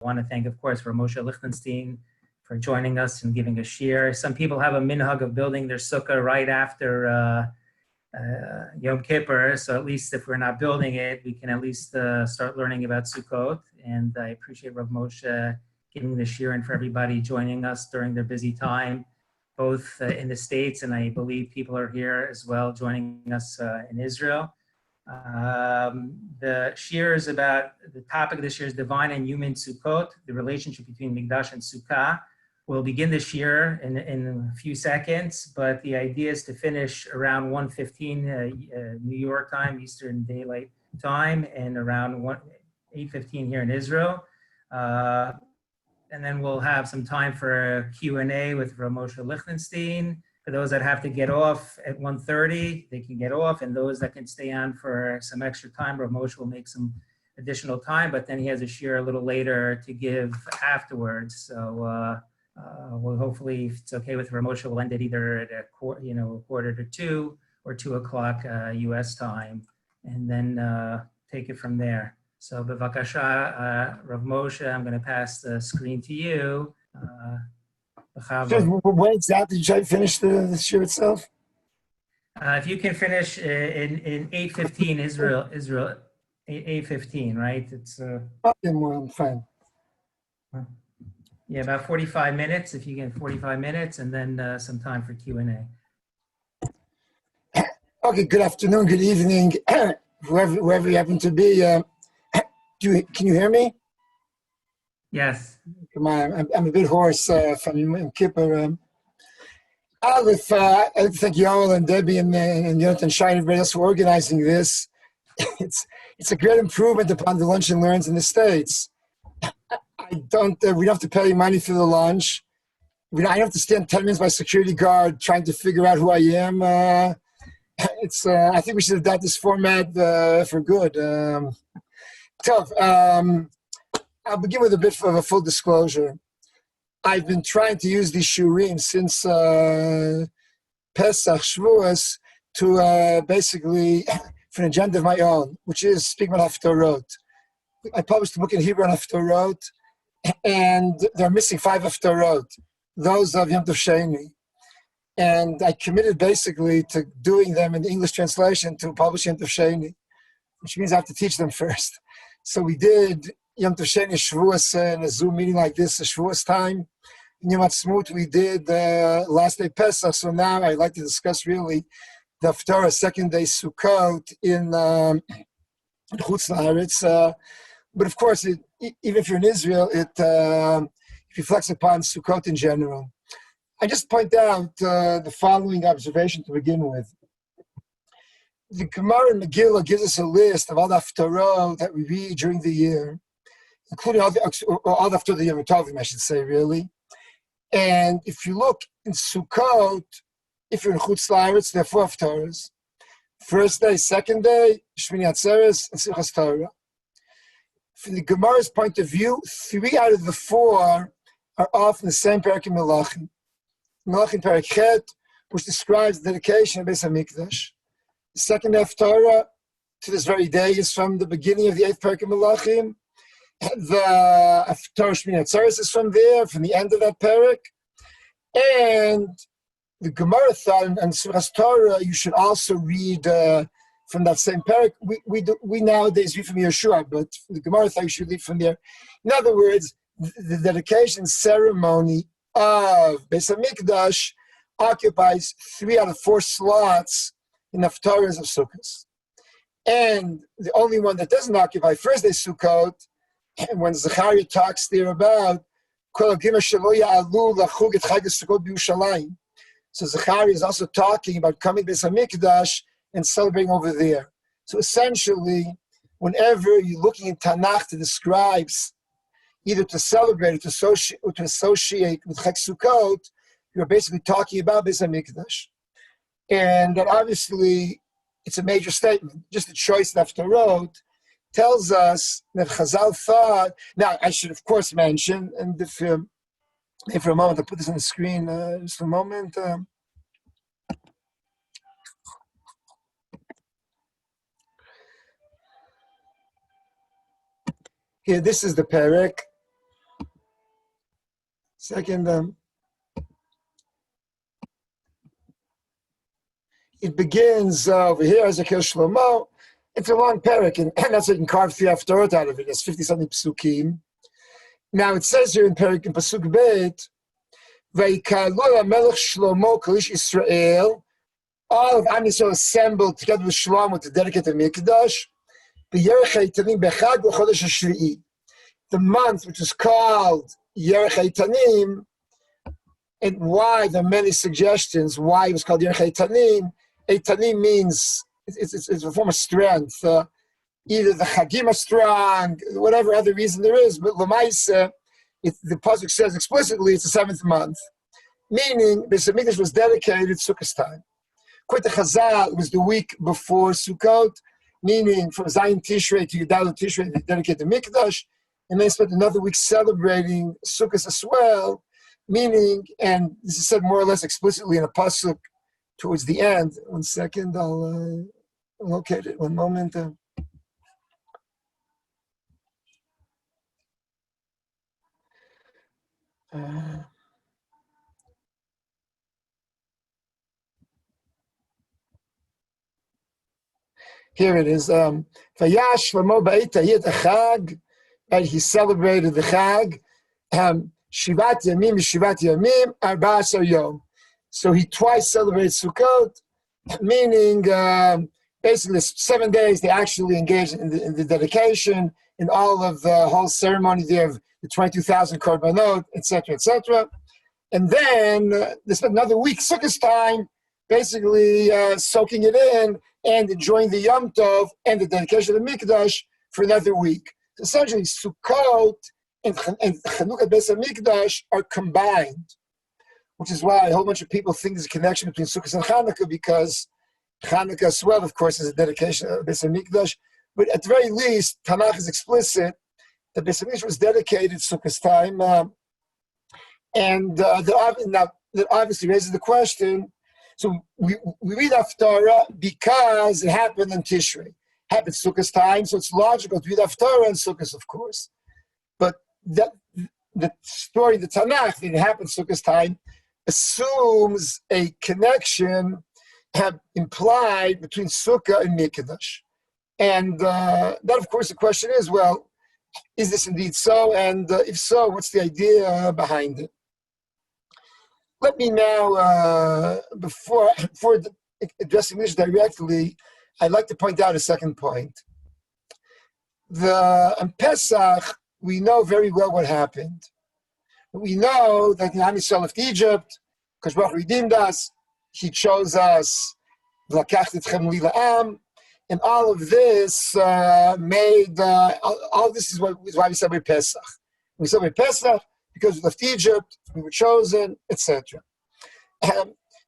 I want to thank, of course, Harav Mosheh Lichtenstein for joining us and giving a shiur. Some people have a minhag of building their sukkah right after Yom Kippur, so at least if we're not building it, we can at least start learning about Sukkot. And I appreciate Harav Mosheh giving the shiur and for everybody joining us during their busy time, both in the States, and I believe people are here as well joining us in Israel. The shiur is about, the topic of this year is Divine and Human Sukkot, the relationship between Mikdash and Sukkah. We'll begin the shiur in a few seconds, but the idea is to finish around 1:15 New York time, Eastern Daylight Time, and around 8:15 here in Israel. And then we'll have some time for a Q&A with Harav Mosheh Lichtenstein. For those that have to get off at 1:30, they can get off, and those that can stay on for some extra time, Harav Mosheh will make some additional time, but then he has a shiur a little later to give afterwards. So we'll hopefully, if it's okay with Harav Mosheh, we'll end it either at a quarter to 2 or 2 o'clock U.S. time, and then take it from there. So, bevakasha, Harav Mosheh, I'm going to pass the screen to you. When exactly did you finish the shiur itself? If you can finish in 8:15 Israel 8:15, right? It's okay, well, I'm fine. Yeah, about 45 minutes. If you get 45 minutes, and then some time for Q&A. Okay. Good afternoon. Good evening, whoever you happen to be. Can you hear me? Yes. Come on, I'm a bit hoarse from Yom Kippur. Aleph, I'd like to thank Yoel and Debbie and Yonatan Shine, everybody else for organizing this. It's a great improvement upon the lunch and learns in the States. We don't have to pay money for the lunch. I don't have to stand 10 minutes by security guard trying to figure out who I am. I think we should adopt this format for good. Tough. I'll begin with a bit of a full disclosure. I've been trying to use these shiurim since Pesach, Shavuos, to basically for an agenda of my own, which is speaking about Haftorot. I published a book in Hebrew on Haftorot, and they're missing 5 Haftorot, those of Yom Tov Sheni. And I committed basically to doing them in the English translation to publish Yom Tov Sheni, which means I have to teach them first. So we did Yom Tov Sheni Shavuos in a Zoom meeting like this, a Shavuos time. In Yom Ha'atzmaut we did last day Pesach. So now I'd like to discuss really the Haftarah, second day Sukkot in Chutz La'aretz. But of course, even if you're in Israel, it reflects upon Sukkot in general. I just point out the following observation to begin with. The Gemara in Megillah gives us a list of all the Haftarot that we read during the year, including all the Haftarot Yom Tovim, I should say, really. And if you look in Sukkot, if you're in Chutz La'aretz, there are 4 Haftarahs. First day, second day, Shmini Atzeres, and Simchas Torah. From the Gemara's point of view, 3 out of the 4 are often the same Perek in Melachim. Melachim Perek Chet, which describes the dedication of Beis HaMikdash. The second Haftarah to this very day is from the beginning of the 8th Perek in Melachim. The Haftarah Shmini Atzeres is from there, from the end of that Perek. And the Gemara thought, and Simchas Torah, you should also read from that same Perek. We nowadays read from Yeshua, but the Gemara thought you should read from there. In other words, the dedication ceremony of Beis HaMikdash occupies 3 out of 4 slots in Haftarahs of Sukkot. And the only one that doesn't occupy first day Sukkot, when Zechariah talks there about so Zechariah is also talking about coming to Beis HaMikdash and celebrating over there. So essentially, whenever you're looking in Tanakh to describe either to celebrate or to associate with Chag Sukkot, you're basically talking about Beis HaMikdash. And that obviously, it's a major statement. Just the choice of Haftarot tells us that Chazal thought, now I should of course mention, and if for a moment, I'll put this on the screen, just a moment. Here, this is the Perek. Second, it begins over here as a Kir Shlomo. It's a long parak, and that's why you can carve 3 haftarot out of it. It's 50-something psukim. Now it says here in parak in pasuk bet, Vayikalu HaMelech Shlomo Kalish Yisrael. All of Am Yisrael assembled together with Shlomo to dedicate the Mikdash. B'Yerech HaEtanim B'Chag B'Chodesh HaShvi'i. The month which is called Yerech HaEtanim, and why there are many suggestions why it was called Yerech HaEtanim. Eitanim means it's a form of strength. Either the Chagim are strong, whatever other reason there is, but L'maisa, the pasuk says explicitly it's the 7th month, meaning the Mikdash was dedicated Sukkot time. Quite the Chazal was the week before Sukkot, meaning from Zayin Tishrei to Yudal Tishrei they dedicated the Mikdash, and they spent another week celebrating Sukkot as well, meaning, and this is said more or less explicitly in a pasuk towards the end. 1 second, I'll locate it. 1 moment. Here it is. Vayash Shlomo ba'ita yit Chag, and he celebrated the Chag. Shivat Yamim, Arba'asar Yom. So he twice celebrated Sukkot, meaning basically 7 days they actually engaged in the dedication, in all of the whole ceremony there of the 22,000 korbanot, etc., etc. And then they spent another week, Sukkot time, basically soaking it in and enjoying the Yom Tov and the dedication of the Mikdash for another week. So essentially, Sukkot and Chanukah Beis HaMikdash are combined, which is why a whole bunch of people think there's a connection between Sukkot and Chanukah, because Chanukah as well, of course, is a dedication of Beis HaMikdash. But at the very least, Tanakh is explicit that Beis HaMikdash was dedicated Sukkot time, and that obviously raises the question. So we read Haftarah because it happened in Tishrei, happened Sukkot time, so it's logical to read Haftarah and Sukkot, of course. But the story, the Tanakh, that it happened Sukkot time, assumes a connection implied between Sukkah and Mikdash. And that, of course, the question is, well, is this indeed so? And if so, what's the idea behind it? Let me now, before addressing this directly, I'd like to point out a second point. On Pesach, we know very well what happened. We know that the Am Yisrael left Egypt, because Baruch redeemed us, He chose us, and all of this made, all this is why we celebrate Pesach. We celebrate Pesach because we left Egypt, we were chosen, etc.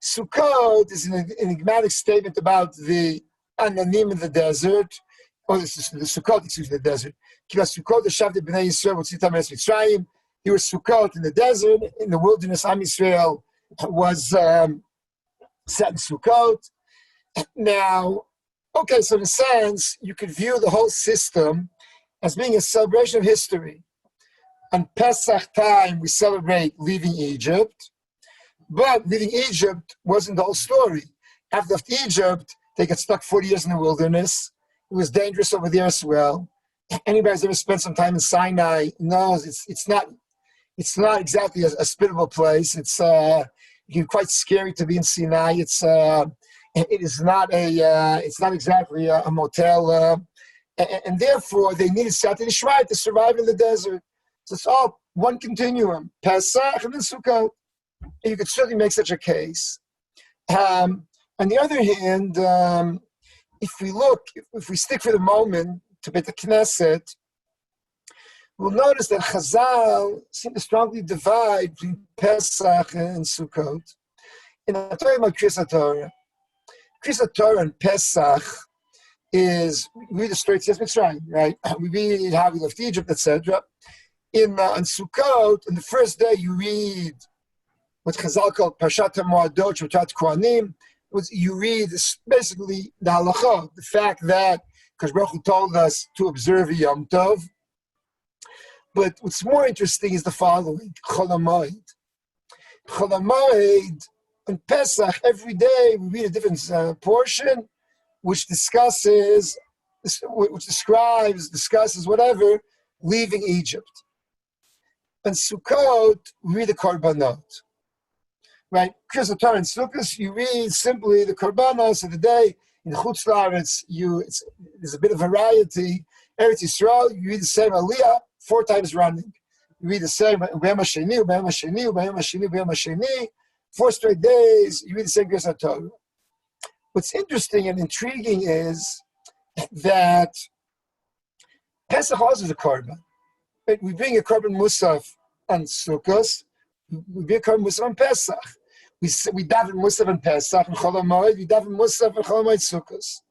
Sukkot is an enigmatic statement about the Ananim in the desert, or the Sukkot, excuse me, the desert. Sukkot, the Shavte B'nai Yisrael, Mitzrayim. Here was Sukkot in the desert, in the wilderness. Am Yisrael was set in Sukkot. Now, okay, so in a sense, you could view the whole system as being a celebration of history. On Pesach time, we celebrate leaving Egypt, but leaving Egypt wasn't the whole story. After left Egypt, they got stuck 40 years in the wilderness. It was dangerous over there as well. Anybody who's ever spent some time in Sinai knows it's not exactly a hospitable place. It's quite scary to be in Sinai. It is not exactly a motel, and therefore they needed Siyata D'Shmaya to survive in the desert. So it's all one continuum, Pesach and then Sukkot. And you could certainly make such a case. On the other hand, if we stick for the moment to Beit Knesset, we'll notice that Chazal seem to strongly divide between Pesach and Sukkot. And I'm talking about Kriyas Torah. Kriyas Torah and Pesach is, we read the story of Yetzias Mitzrayim, right? We read how we left Egypt, etc. On Sukkot, on the first day, you read what Chazal called Parshat HaMoadot, Shvatat Kohanim. You read basically the halachah, the fact that because Baruch Hu told us to observe a Yom Tov. But what's more interesting is the following: Chol HaMoed. Chol HaMoed on Pesach every day we read a different portion, which discusses, discusses whatever, leaving Egypt. And Sukkot, we read the Korbanot. Right? Chris Torah and Sukkot, you read simply the Korbanos of the day. In Chutz La'aretz, there's a bit of variety. Eretz Yisrael, you read the same Aliyah 4 times running. You read the same B'yom HaSheni, B'yom HaSheni, B'yom HaSheni, B'yom HaSheni. 4 straight days, you read the same Chris Torah. What's interesting and intriguing is that Pesach also is a korban. Right? We bring a korban musaf on Sukkot. We bring a korban musaf on Pesach. We daven musaf on Pesach and Chol HaMoed. We daven musaf and Chol HaMoed Sukkot.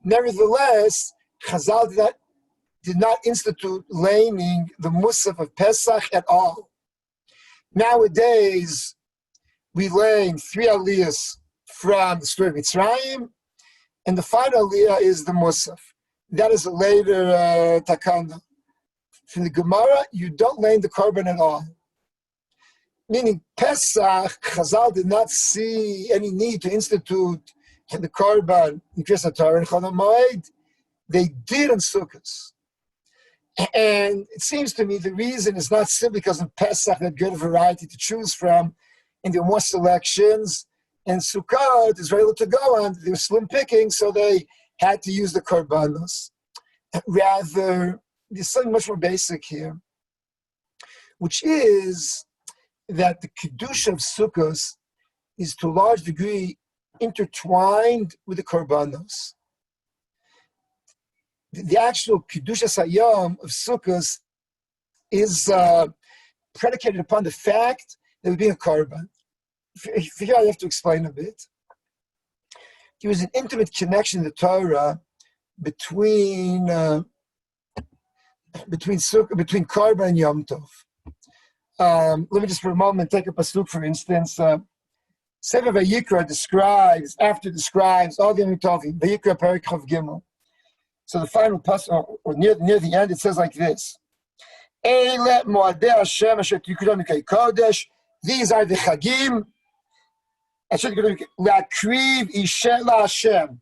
Nevertheless, Chazal did not institute laning the musaf of Pesach at all. Nowadays, we lay 3 aliyahs from the story of Mitzrayim, and the final aliyah is the musaf. That is a later takana. From the Gemara, you don't lay the korban at all. Meaning Pesach, Chazal did not see any need to institute the korban in Kriyas Torah and Chol HaMoed. They did on Sukkot. And it seems to me the reason is not simply because in Pesach they had greater variety to choose from, and there were more selections. And Sukkot is very little to go on. They were slim picking, so they had to use the korbanos. Rather, there's something much more basic here, which is that the Kedusha of Sukkot is to a large degree intertwined with the korbanos. The actual Kedusha Hayom of Sukkot is predicated upon the fact that we're being a korban. Here I have to explain a bit. There was an intimate connection in the Torah between korban and Yom Tov. Let me just for a moment take a pasuk, for instance. Sefer Vayikra describes all the Yom Tovim. Vayikra Perek Chav Gimel. So the final pasuk, or near the end, it says like this: Eile Moadei Hashem Asher Tikudon Mikei Kodesh. These are the Chagim. La'akriv Ishe LaHashem.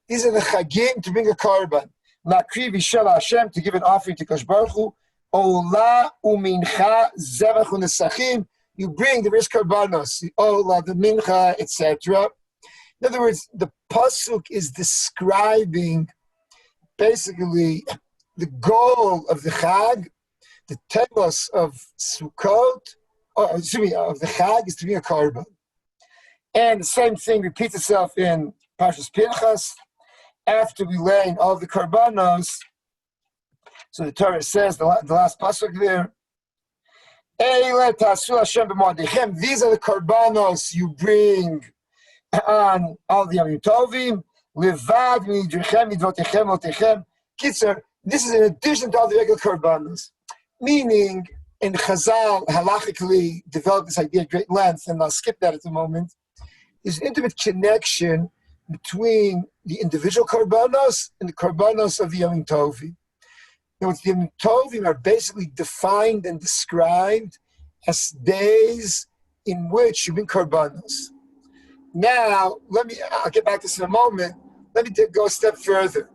These are the Chagim to bring a korban. La'akriv Ishe LaHashem, to give an offering to Kosh Baruch Hu. Ola umincha zevach u'nesachim. You bring the risk korbanos, the ola, the mincha, etc. In other words, the pasuk is describing basically the goal of the Chag, the telos of Sukkot, of the Chag is to be a korban. And the same thing repeats itself in Parshas Pinchas. After we lay all the korbanos, so the Torah says, the last pasuk there, these are the korbanos you bring on all the Yom Tovim. Kitzer, this is in addition to all the regular korbanos. Meaning, in Chazal, halachically developed this idea at great length, and I'll skip that at the moment. There's an intimate connection between the individual korbanos and the korbanos of the Yom Tovim. Now, the Yom Tovim are basically defined and described as days in which you bring korbanos. Now, I'll get back to this in a moment. Let me go a step further.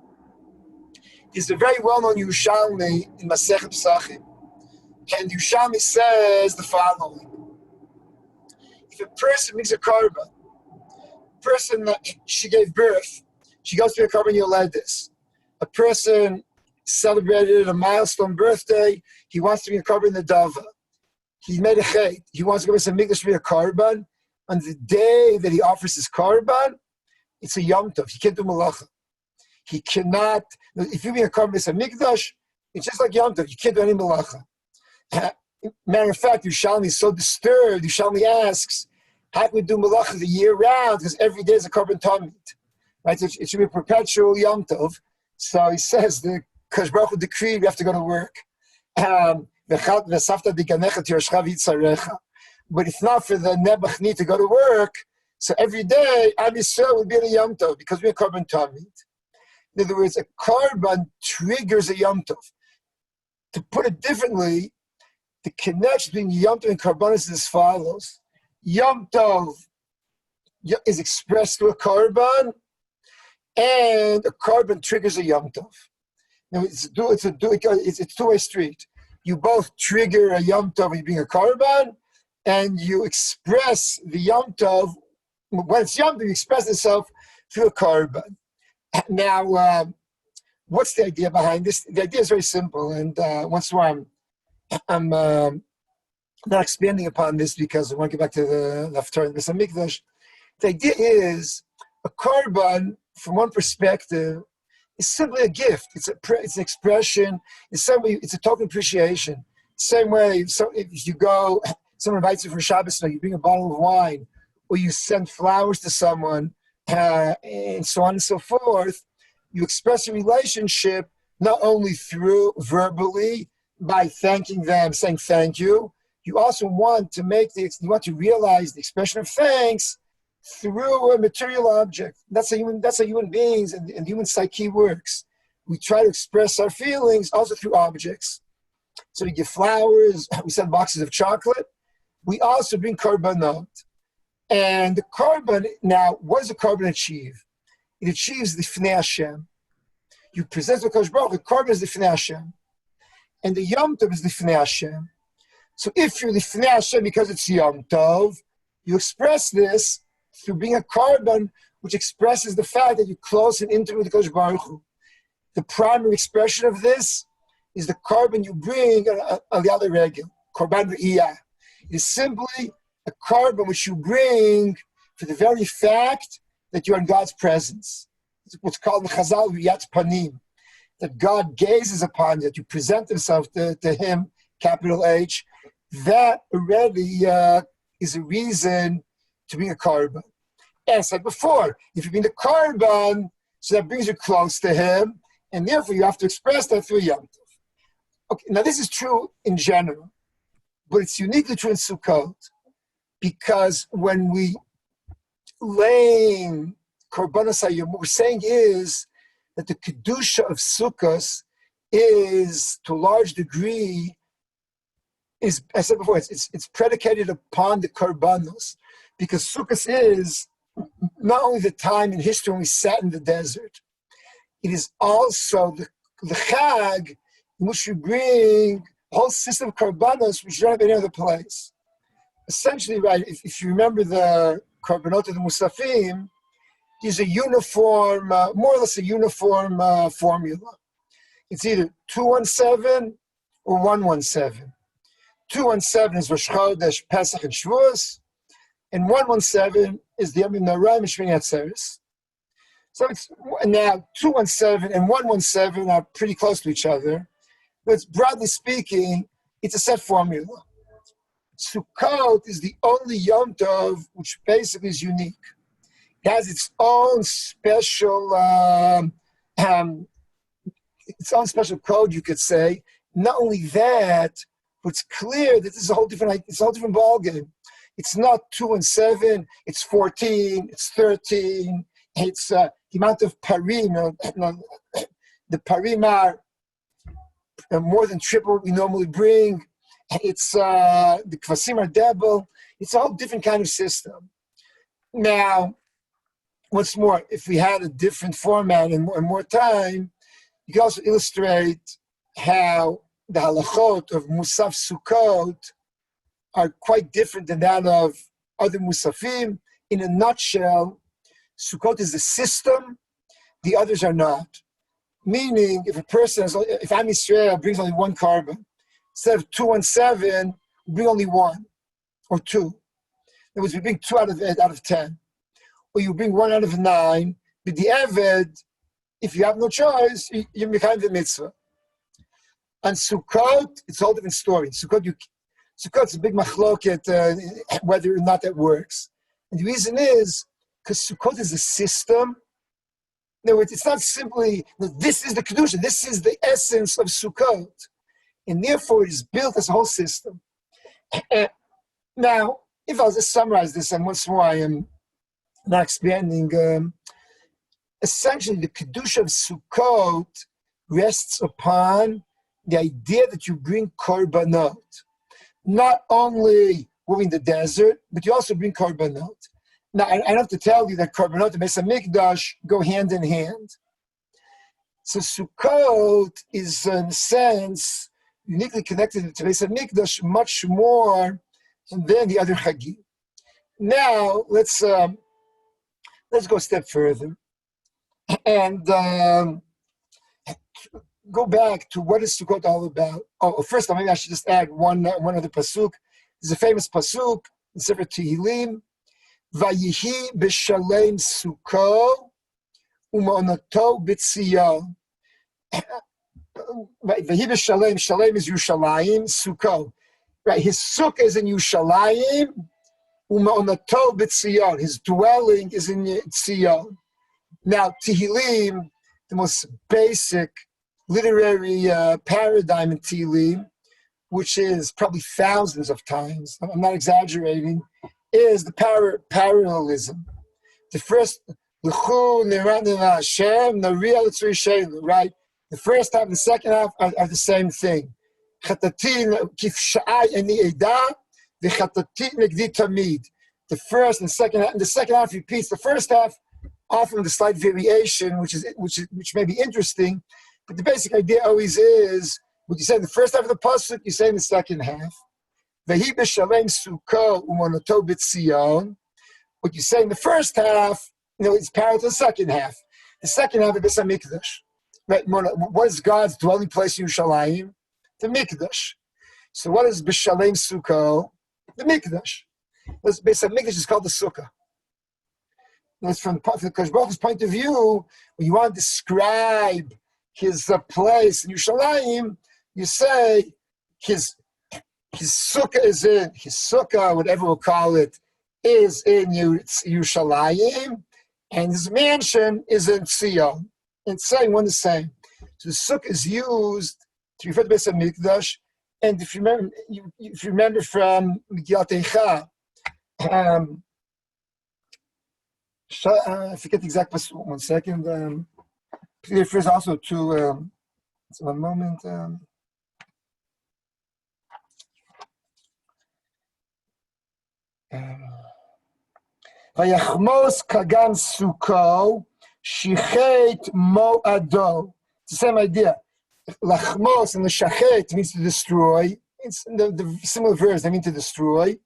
There's a very well-known Yerushalmi in Masechet Pesachim. And Yerushalmi says the following: if a person makes a korban, she gave birth, she goes to a korban yoledis. A person celebrated a milestone birthday, he wants to be a korban nedava. He made a chet, he wants to go to Mikdash to be a korban. On the day that he offers his korban, it's a Yom Tov. He can't do malacha. He cannot. If you be a korban to Mikdash, it's just like Yom Tov. You can't do any malacha. Matter of fact, Yerushalmi is so disturbed. Yerushalmi asks, how can we do malacha the year round? Because every day is a korban tamid, right? So it should be a perpetual Yom Tov. So he says the Kosh Baruch Hu decreed we have to go to work. But if not for the Nebuch need to go to work, so every day Am Yisrael would be in a Yom Tov because we're korban tamid. In other words, a korban triggers a Yom Tov. To put it differently, the connection between Yom Tov and Karbanos is as follows. Yom Tov is expressed through a Karban, and a Karban triggers a Yom Tov. Now, it's a two-way street. You both trigger a Yom Tov when you bring a Karban, and you express the Yom Tov. When it's Yom Tov, you express itself through a Karban. Now, what's the idea behind this? The idea is very simple, and once in a while, I'm not expanding upon this because I want to get back to the Haftarah and the Mikdash. The idea is a Karban, from one perspective, is simply a gift. It's an expression. It's a token appreciation. Same way, so if you go, someone invites you for Shabbos, you bring a bottle of wine, or you send flowers to someone, and so on and so forth. You express a relationship not only through verbally, by thanking them, saying thank you. You also want to realize the expression of thanks through a material object. That's how human beings and human psyche works. We try to express our feelings also through objects. So we give flowers, we send boxes of chocolate. We also bring korbanot. And the korban, now, what does the korban achieve? It achieves the Fnei Hashem. You present the Kodesh Baruch, the korban is the Fnei Hashem. And the Yom Tov is the Fnei Hashem. So if you're the Fnei Hashem because it's Yom Tov, you express this through being a korban, which expresses the fact that you're close and intimate with the Kodesh Baruch Hu. The primary expression of this is the korban you bring on the other regel, korban re'iyah. It is simply a korban which you bring for the very fact that you're in God's presence. It's what's called in Chazal Riyat Panim, that God gazes upon you, that you present yourself to Him, capital H. That already is a reason to bring a korban. As I said before, if you bring the korban, so that brings you close to Him, and therefore you have to express that through Yom Tov. Okay, now this is true in general, but it's uniquely true in Sukkot, because when we lay korbanos hayom, what we're saying is that the kedusha of Sukkot is, to a large degree, is, as I said before, it's predicated upon the korbanos, because Sukkot is not only the time in history when we sat in the desert, it is also the chag in which we bring a whole system of korbanos which you don't have any other place. Essentially, right, if you remember the korbanot of the Musafim, there's a uniform, more or less a uniform formula. It's either 217 or 117. 217 is Rosh Chodesh, Pesach, and Shavuos, and 117 is the Yom Noraim and Shmini Atzeres. So it's now 217 and 117 are pretty close to each other, but broadly speaking, it's a set formula. Sukkot is the only Yom Tov which basically is unique. It has its own special, code, you could say. Not only that, but it's clear that this is a whole different ballgame. It's not 2 and 7. It's 14. It's 13. It's the amount of parim. The parim are more than triple what we normally bring. It's the kvasim are double. It's a whole different kind of system. Now, once more, if we had a different format and more time, you can also illustrate how the halachot of Musaf Sukkot are quite different than that of other Musafim. In a nutshell, Sukkot is a system, the others are not. Meaning, if Am Yisrael brings only one korban, instead of 2 and 7, we bring only 1 or 2. In other words, we bring 2 out of 10. Or you bring 1 out of 9, but the Eved, if you have no choice, you're behind the mitzvah. And Sukkot, it's a whole different story. Sukkot's a big machloket whether or not that works. And the reason is because Sukkot is a system. In other words, it's not simply, this is the Kedusha, this is the essence of Sukkot. And therefore, it is built as a whole system. Now, if I'll just summarize this, and once more I am not expanding, essentially the Kedusha of Sukkot rests upon the idea that you bring korbanot. Not only we're in the desert, but you also bring korbanot. Now, I don't have to tell you that korbanot and Beis Mikdash go hand in hand. So Sukkot is, in a sense, uniquely connected to Beis Mikdash much more than the other Chagim. Now, let's go a step further and go back to what is Sukkot all about. Oh, first, maybe I should just add one other pasuk. There's a famous pasuk in Sefer Tehillim. Vayihi b'shalem Sukkot u'ma'onato b'tzion. Vayihi b'shalem. Shalem is Yerushalayim. Sukkot. Right. His sukkah is in Yerushalayim. U'ma'onato b'tzion. His dwelling is in Tzion. Now, Tehillim, the most basic literary paradigm in Tehillim, which is probably thousands of times, I'm not exaggerating, is the parallelism. The first, right? The first half and the second half are the same thing. The first and the second half repeats the first half, often with a slight variation, which may be interesting, but the basic idea always is what you say in the first half of the pasuk, you say in the second half. Vahi b'shalem Sukkot u'monato b'tzion. What you say in the first half, it's parallel to the second half. The second half is the Mikdash. Right? What is God's dwelling place in Yerushalayim? The Mikdash. So what is b'shalem Sukkot? The Mikdash. The Mikdash is called the Sukka. It's from the Kosh Baruch Hu's point of view, when you want to describe his place in Yerushalayim, you say his sukkah is in, his sukkah, whatever we'll call it, is in Yerushalayim, and his mansion is in Tzion. And saying one the same. So the sukkah is used to refer to Beis Mikdash, and if you remember from Megillat Eicha, I forget the exact pasuk. 1 second. It refers also to. One moment. Vayachmos kagan Sukkot shichet moado. It's the same idea. Lachmos and the shachet means to destroy. It's the similar verbs. They mean to destroy.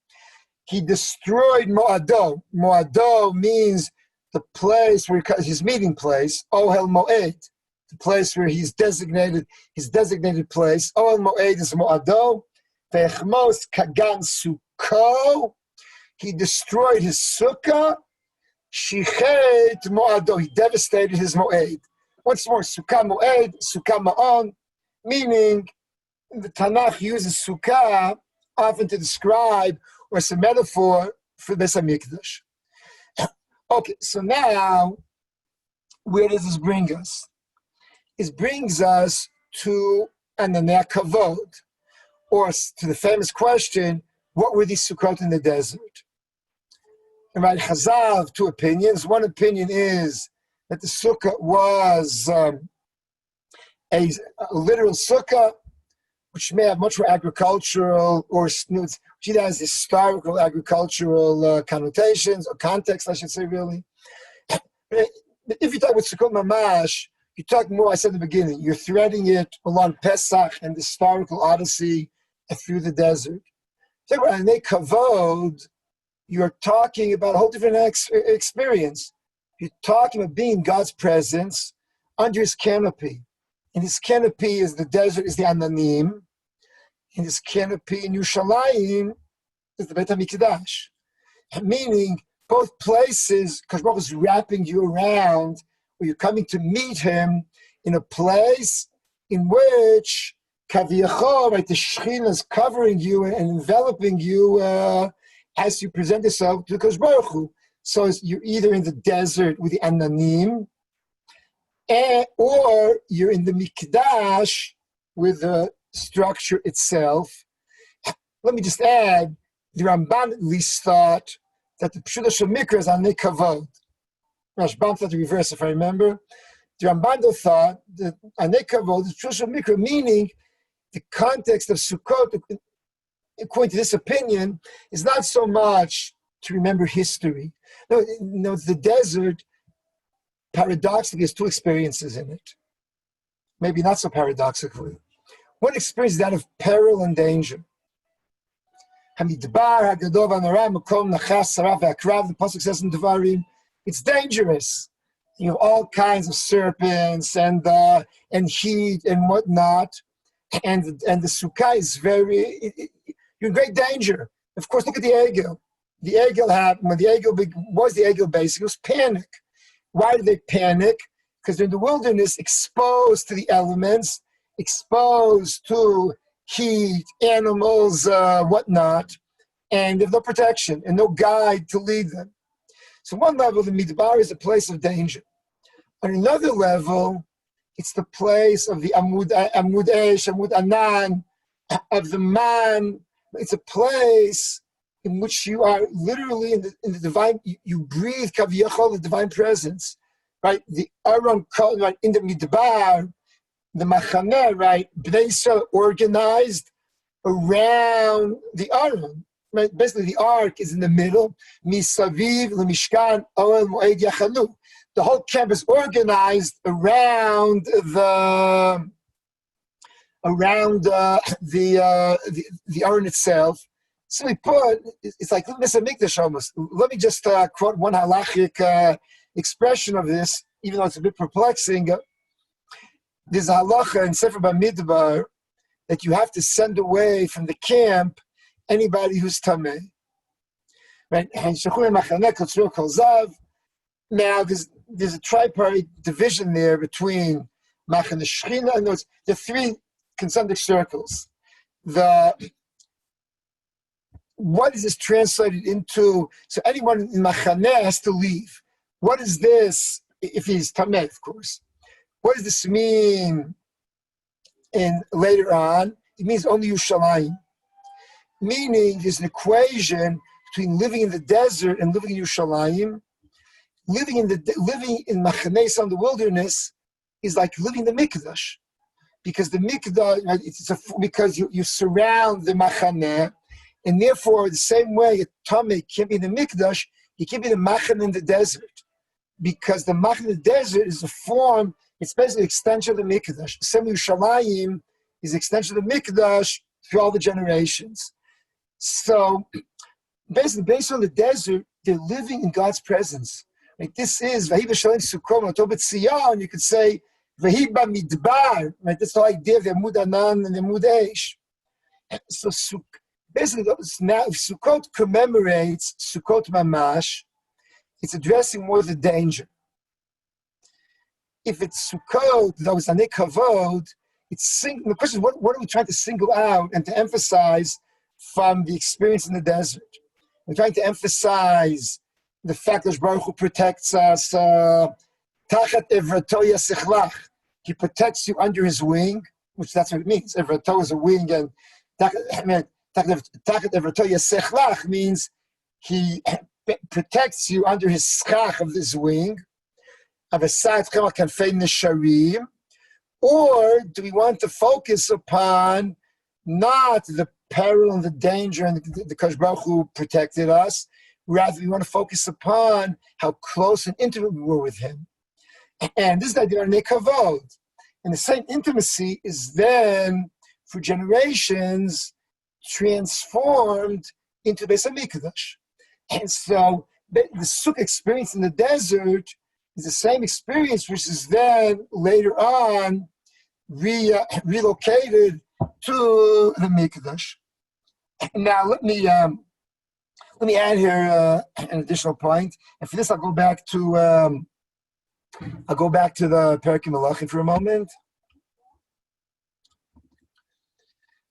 He destroyed moado. Moado means the place where his meeting place. Ohel Moed, the place where he's designated his designated place. Ohel Moed is moado. Vayachmos kagan Sukkot. He destroyed his sukkah. Shichet moado. He devastated his moed. Once more, sukkah moed, sukkah ma'on, meaning the Tanakh uses sukkah often to describe or as a metaphor for Beis Mikdash. Okay, so now, where does this bring us? It brings us to Ananei Kavod, or to the famous question, what were these Sukkot in the desert? And right, Chazal have two opinions. One opinion is that the Sukkah was a literal Sukkah, which may have much more agricultural or which either has historical agricultural connotations or context, I should say, really. If you talk with Sukkot Mamash, you talk more, I said in the beginning, you're threading it along Pesach and the historical odyssey through the desert. So when they kavod, you're talking about a whole different experience. You're talking about being God's presence under his canopy. And his canopy is the desert, is the Ananim. And his canopy in Yerushalayim is the Beit HaMikdash. Meaning, both places, because Baruch is wrapping you around, where you're coming to meet him in a place in which Kaviyachol, right, the Shekhinah is covering you and enveloping you as you present yourself to the Kosh Baruch Hu. So you're either in the desert with the Ananim, or you're in the Mikdash with the structure itself. Let me just add, the Ramban at least thought that the Pshuta Shel Mikra is Anei Kavod. Rashbam thought the reverse, if I remember. The Ramban thought that Anei Kavod is Pshuta Shel Mikra, meaning the context of Sukkot, according to this opinion, is not so much to remember history. No, the desert, paradoxically, has two experiences in it. Maybe not so paradoxically. One experience is that of peril and danger. The Pasuk says in Devarim, it's dangerous. You have all kinds of serpents and heat and whatnot. And the Sukkah is you're in great danger. Of course, look at the Egel. The Egel happened, when the Egel was the Egel basic, it was panic. Why did they panic? Because they're in the wilderness, exposed to the elements, exposed to heat, animals, whatnot, and they have no protection and no guide to lead them. So one level, the Midbar is a place of danger. On another level, it's the place of the Amud Esh, Amud Anan, of the Man. It's a place in which you are literally in the divine, you breathe Kaviyachol, the divine presence, right? The Aron, right, in the Midbar, the Machaneh, right? Bnei Yisrael organized around the Aron, right? Basically, the Ark is in the middle. Misaviv, Lemishkan, Oel Moed Yachalu. The whole camp is organized around the Aron itself. Simply put, it's like Mikdash almost. Let me just quote one halachic expression of this, even though it's a bit perplexing. There's a halacha in Sefer Bamidbar that you have to send away from the camp anybody who's tameh. Right? Now, there's a tripartite division there between Machaneh Shechina and those. The three concentric circles. What is this translated into? So anyone in Machaneh has to leave. What is this, if he's tameh, of course? What does this mean later on? It means only Yerushalayim. Meaning there's an equation between living in the desert and living in Yerushalayim. Living in Machaneh, on the wilderness, is like living in the Mikdash. Because the Mikdash, because you surround the Machaneh, and therefore, the same way a Tameh can't be in the Mikdash, he can't be the Machaneh in the desert. Because the Machaneh in the desert is a form, it's basically an extension of the Mikdash. The same Yerushalayim is an extension of the Mikdash through all the generations. So, basically, based on the desert, they're living in God's presence. Like this is Vahi b'Shalem Sukkot Otobet Sion. You could say Vahi b'Midbar. Right, that's the idea of the Amud Anan and the Amud Esh. So basically, now if Sukkot commemorates Sukkot Mamash, it's addressing more the danger. If it's Sukkot that was Anei Kavod, the question is what are we trying to single out and to emphasize from the experience in the desert? We're trying to emphasize the fact that Baruch Hu protects us. Tachat evrato yasichlach. He protects you under his wing, which that's what it means. Evrato is a wing, and tachat evrato yasichlach means he protects you under his schach of this wing. Or do we want to focus upon not the peril and the danger and the Kadosh Baruch Hu protected us? Rather, we want to focus upon how close and intimate we were with him. And this is the idea of nekavod. And the same intimacy is then, for generations, transformed into Beis HaMikdash. And so the Sukkah experience in the desert is the same experience, which is then later on relocated to the Mikdash. Now, let me add here an additional point, and for this I'll go back to the Perek Melachim for a moment.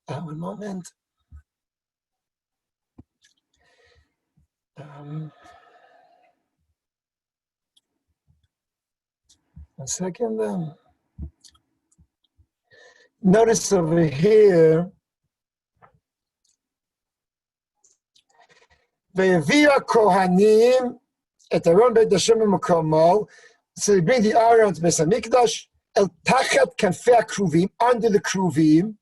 One moment. One second. Notice over here. Ve'yaviu kohanim et Aaron beit Hashem b'makomo. So they bring the Aaron to Beis Hamikdash el tachat kanfei kruvim, under the kruvim.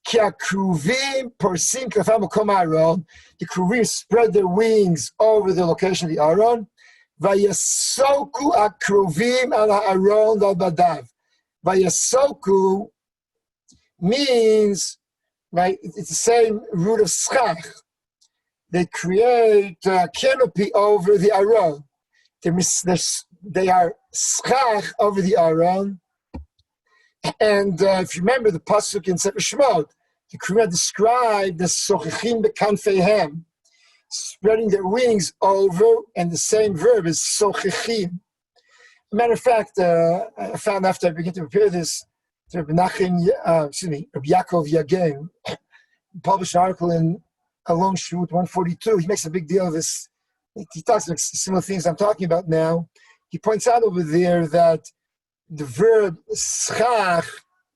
Ki hakruvim porsim k'nafam makom ha'aron. The kruvim spread their wings over the location of the aron. Vayasoku hakruvim al ha'aron al badav. Vayasoku means, right, it's the same root of schach. They create a canopy over the aron. They are schach over the aron. And if you remember the pasuk in Sefer Shemot, the Quran described the sochichim bekanfeihem, spreading their wings over, and the same verb is sochichim. Matter of fact, I found after I began to prepare this, Rabbi Yaakov Yagem published an article in Alon Shut 142. He makes a big deal of this. He talks about similar things I'm talking about now. He points out over there that the verb schach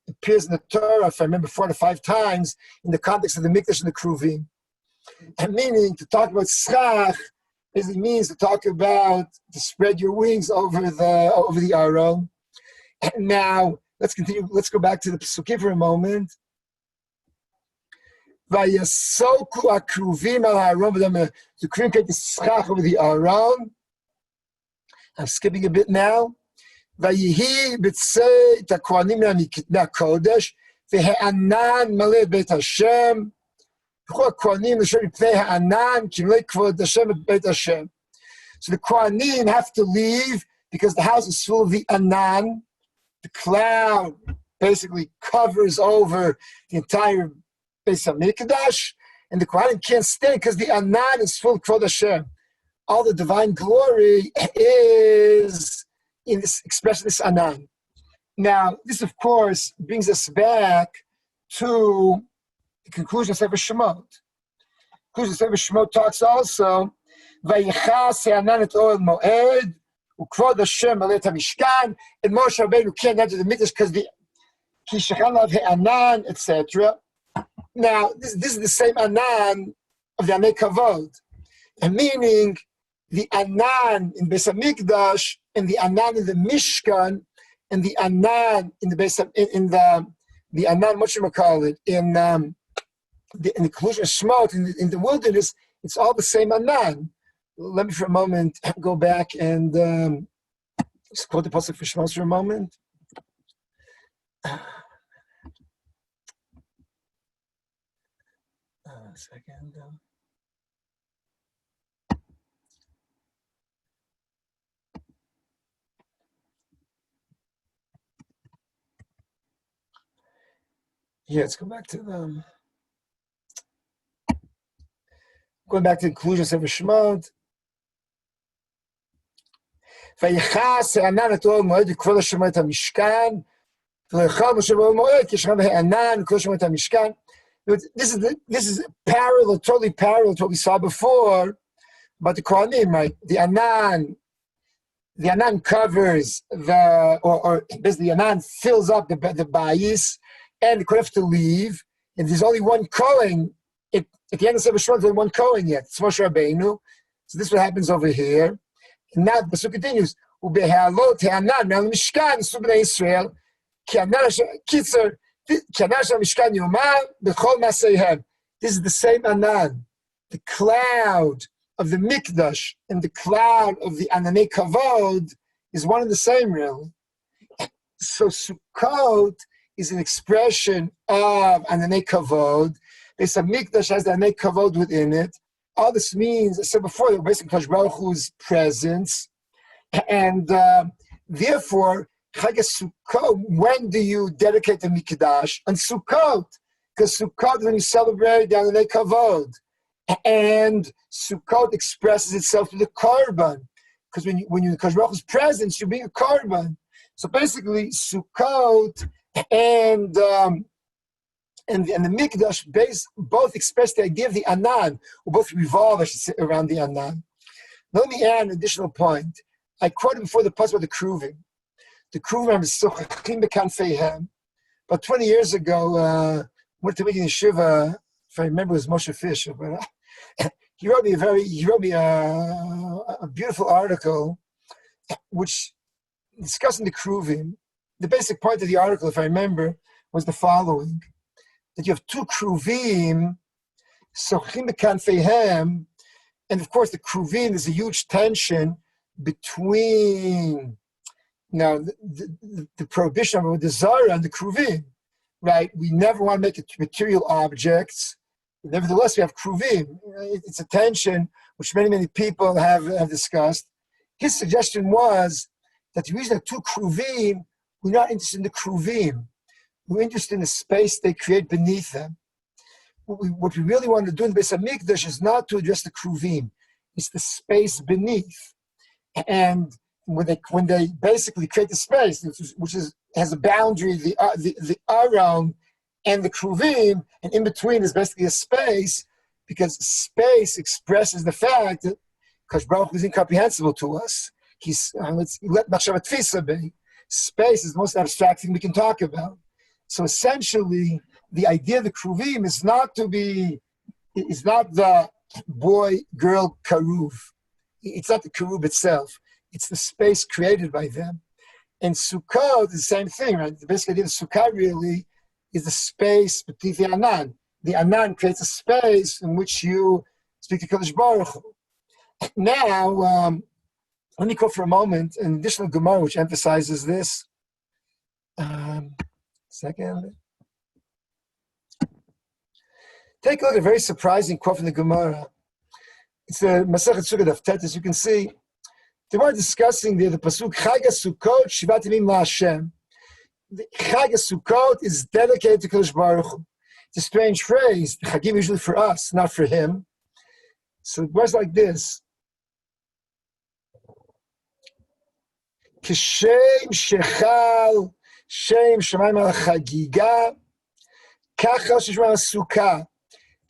appears in the Torah, if I remember, 4 to 5 times in the context of the Mikdash and the Kruvim. And meaning, to talk about schach basically means to talk about to spread your wings over the aron. And now, let's continue. Let's go back to the Pesukim for a moment. Vayasoku hakruvim al ha'aron. The Kruvim create the schach over the aron. I'm skipping a bit now. Vayihi b'tzei et hakohanim מהקודש והענן מלא את בית השם. וכל הכהנים לשבת מפני הענן כי מלא כבוד השם את בית השם. So the Kohanim have to leave because the house is full of the anan. The cloud basically covers over the entire base of Mikdash, and the Kohanim can't stay because the anan is full of Kvod Hashem. All the divine glory is in this expression, this anan. Now, this of course brings us back to the conclusion of Sefer Shemot. The conclusion of Sefer Shemot talks also, Vayichas ha'anan et oel moed, u'kvod Hashem maleh et hamishkan, and Moshe Rabbeinu can't enter the Mikdash because the ki shechalav ha'anan, etc. Now, this is the same anan of the Anei Kavod, and meaning the anan in Beis Hamikdash and the anan in the Mishkan and the anan in the Beis the anan, what should we call it, in the conclusion of Shemot in the wilderness, it's all the same anan. Let me for a moment go back and just quote the pasuk for Shemot for a moment. A second. Yeah, let's go back to the conclusion of Shemot. Vayichas ha'anan et oel moed u'kvod Hashem et hamishkan v'lechal Moshe oel moed ki shechalav ha'anan u'kvod Hashem et hamishkan. This is parallel, totally parallel to what we saw before about the Kohanim, right? The anan covers or basically the anan fills up the bayis, and the Kohen have to leave. And there's only one Kohen. At the end of Sefer Shemot, there's only one Kohen yet. It's Moshe Rabbeinu. So this is what happens over here. And now the pasuk continues. Ubehalot ha'anan me'al mishkan su bnei Yisrael ki anan kitzer. This is the same anan, the cloud of the Mikdash and the cloud of the Ananei Kavod is one and the same, really. So Sukkot is an expression of Ananei Kavod. Beis Hamikdash has the Ananei Kavod within it. All this means, I said before, basically Kadosh Baruch Hu's presence, and therefore, Chag Sukkot, when do you dedicate the Mikdash? On Sukkot, because Sukkot is when you celebrate the Ananei Kavod, and Sukkot expresses itself to the Korban, because when you in Kadosh Baruch Hu's presence, you bring a Korban. So basically, Sukkot and the Mikdash both express the idea of the Anan, or both revolve, I should say, around the Anan. Now, let me add an additional point. I quoted before the pasuk about the Kruvim. The Kruvim is sochichim bekanfeihem. About 20 years ago, went to Yeshiva. If I remember, it was Moshe Fisher, but he wrote me a beautiful article, which discussing the Kruvim. The basic point of the article, if I remember, was the following: that you have two kruvim, sochim bekanfeihem, and of course the kruvim, there's a huge tension between the prohibition of the zara and the kruvim, right? We never want to make it material objects. Nevertheless, we have kruvim. It's a tension which many people have discussed. His suggestion was that the reason that two kruvim, we're not interested in the kruvim. We're interested in the space they create beneath them. What we really want to do in the Beis HaMikdash is not to address the kruvim. It's the space beneath. And when they basically create the space, which has a boundary, the aron and the kruvim, and in between is basically a space, because space expresses the fact that Kadosh Baruch Hu is incomprehensible to us. Let's let machshavat tfisa be. Space is the most abstract thing we can talk about. So essentially, the idea of the kruvim is not the boy-girl karuv. It's not the karuv itself. It's the space created by them. And Sukkot is the same thing, right? The basic idea of Sukkah really is the space beneath the Anan. The Anan creates a space in which you speak to Kadosh Baruch Hu. Now, let me quote for a moment an additional Gemara which emphasizes this. Second. Take a look at a very surprising quote from the Gemara. It's the Masechet Sukkot of Tet, as you can see. They were discussing the pasuk Chag Sukkot Shivat Yamim LaHashem. The Chag Sukkot is dedicated to Kadosh Baruch Hu. It's a strange phrase. The Chagim usually for us, not for him. So it was like this. Kishem Shechal Shem Shemayim Al Chagiga Kachal Sheshmayim Al Sukkah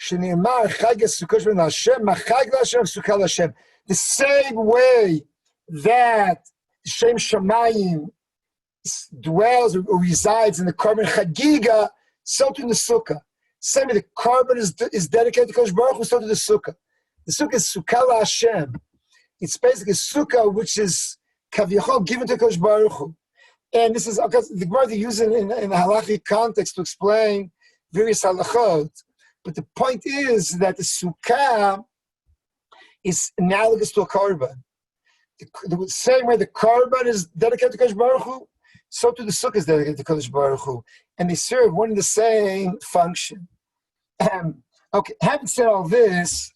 Shenimar Chag Sukkot Shivat LaHashem Machag LaHashem Sukkah LaHashem. The same way that Shem Shamayim dwells or resides in the carbon Chagiga, so to the Sukkah. Same way the carbon is dedicated to Kadosh Baruch Hu, so to the Sukkah. The Sukkah is Sukkah LaHashem. It's basically a Sukkah which is Kaviyachol given to Kadosh Baruch Hu. And this is because the Gemara they use it in a halachic context to explain various halachot. But the point is that the Sukkah is analogous to a carbon. The same way the carbon is dedicated to Kadosh Baruch Hu, so too the Sukkah is dedicated to Kadosh Baruch Hu. And they serve one and the same function. Okay, having said all this,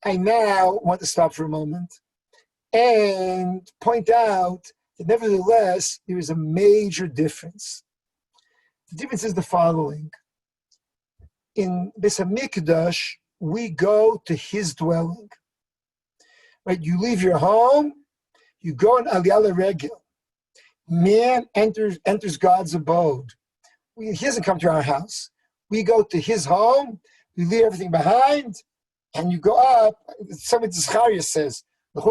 I now want to stop for a moment and point out that nevertheless, there is a major difference. The difference is the following. In Beis HaMikdash, we go to his dwelling. Right? You leave your home, you go on Aliyah Regel. Man enters God's abode. He doesn't come to our house. We go to his home, we leave everything behind, and you go up. Something Zechariah says, in the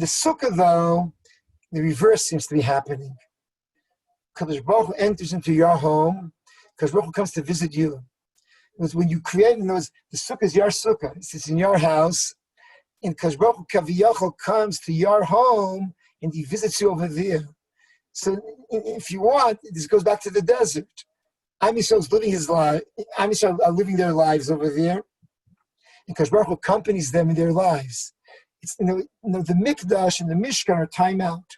Sukkah, though, the reverse seems to be happening. Kadosh Baruch Hu enters into your home, Kadosh Baruch Hu comes to visit you. Because when you create, the Sukkah is your Sukkah. It's in your house, and Kadosh Baruch Hu Kaviyachol comes to your home, and he visits you over there. So if you want, this goes back to the desert. Am Yisrael is living his life. Am Yisrael are living their lives over there, and Kadosh Baruch Hu accompanies them in their lives. It's the Mikdash and the Mishkan are time out.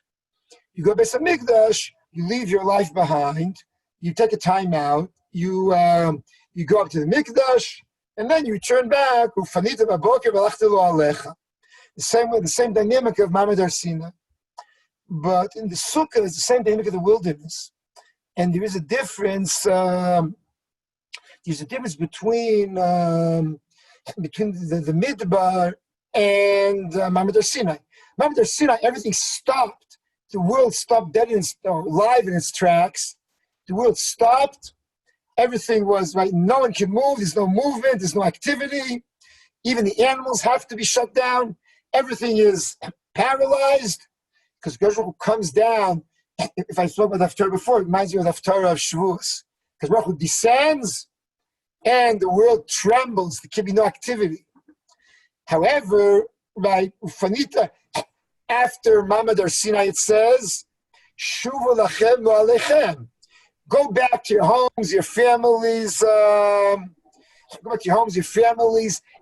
You go to Beis HaMikdash, you leave your life behind, you take a time out, you go up to the Mikdash, and then you return back. The same way, the same dynamic of Mamad Har Sinai. But in the Sukkah, it's the same dynamic of the wilderness. And there is a difference. There's a difference between the Midbar and Mamad Har Sinai. Mamad Har Sinai, everything stopped. The world stopped dead live in its tracks. The world stopped. Everything was right. No one can move. There's no movement. There's no activity. Even the animals have to be shut down. Everything is paralyzed because Baruch comes down. If I spoke about Haftarah before, it reminds me of the Haftarah of Shavuos. Because Baruch descends and the world trembles. There can be no activity. However, right, Ufanita, after Mamad Har Sinai, it says, Shuvu lachem lo alechem. go back to your homes, your families,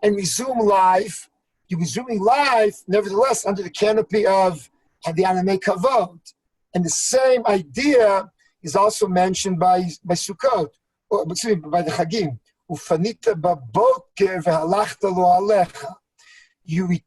and resume life. You're resuming life, nevertheless, under the canopy of the anime kavod. And the same idea is also mentioned by Sukkot, or excuse me, by the Chagim. Ufanita baboker vehalachta lo alecha. You leave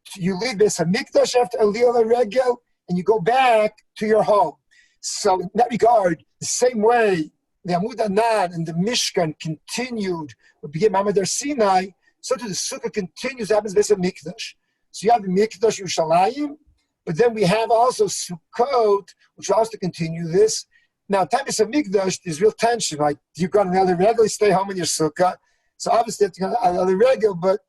Beis Hamikdash after Aliyah Regel, and you go back to your home. So in that regard, the same way the Amud Anan and the Mishkan continued, began Mamad Har Sinai, so too the Sukkah continues, happens Beis Hamikdash. So you have the Mikdash Yerushalayim, but then we have also Sukkot, which will also continue this. Now, time Beis Hamikdash, there's real tension. Like, you've got another regel, you stay home in your Sukkah. So obviously, you have another regel, but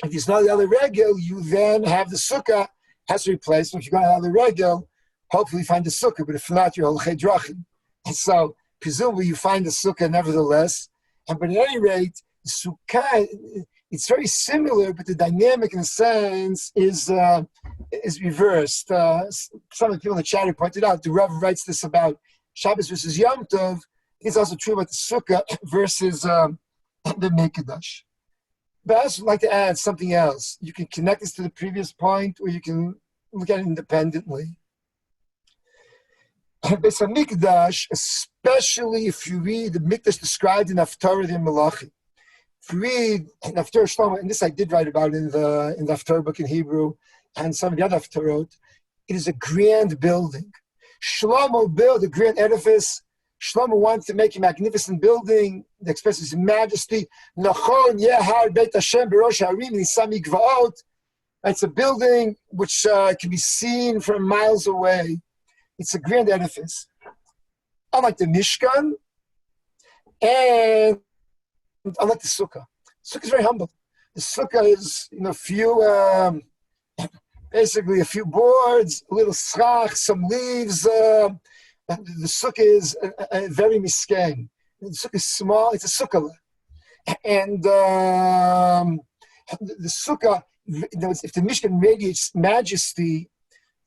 if there's not another regel, you then have the Sukkah has to replace. If you've got another regel, hopefully find the Sukkah, but if not, you're Holchei Drachim. And so, presumably, you find the Sukkah nevertheless. But at any rate, the Sukkah, it's very similar, but the dynamic, in a sense, is reversed. Some of the people in the chat pointed out, the Rav writes this about Shabbos versus Yom Tov. It's also true about the Sukkah versus the Mikdash. But I also like to add something else. You can connect this to the previous point, or you can look at it independently. Beis Hamikdash, especially if you read the Mikdash described in Haftarah and Malachi. If you read in Haftarah Shlomo, and this I did write about in the Haftarah book in Hebrew, and some of the other Haftarot, it is a grand building. Shlomo built a grand edifice. Shlomo wanted to make a magnificent building that expresses his majesty. Nachon yehar beit Hashem b'rosh harim nisam mikvaot. It's a building which can be seen from miles away. It's a grand edifice. Unlike the Mishkan, and unlike the Sukkah. Sukkah is very humble. The Sukkah is, basically a few boards, a little schach, some leaves. The Sukkah is very misken. The Sukkah is small. It's a Sukkah. And the Sukkah, if the Mishkan radiates majesty,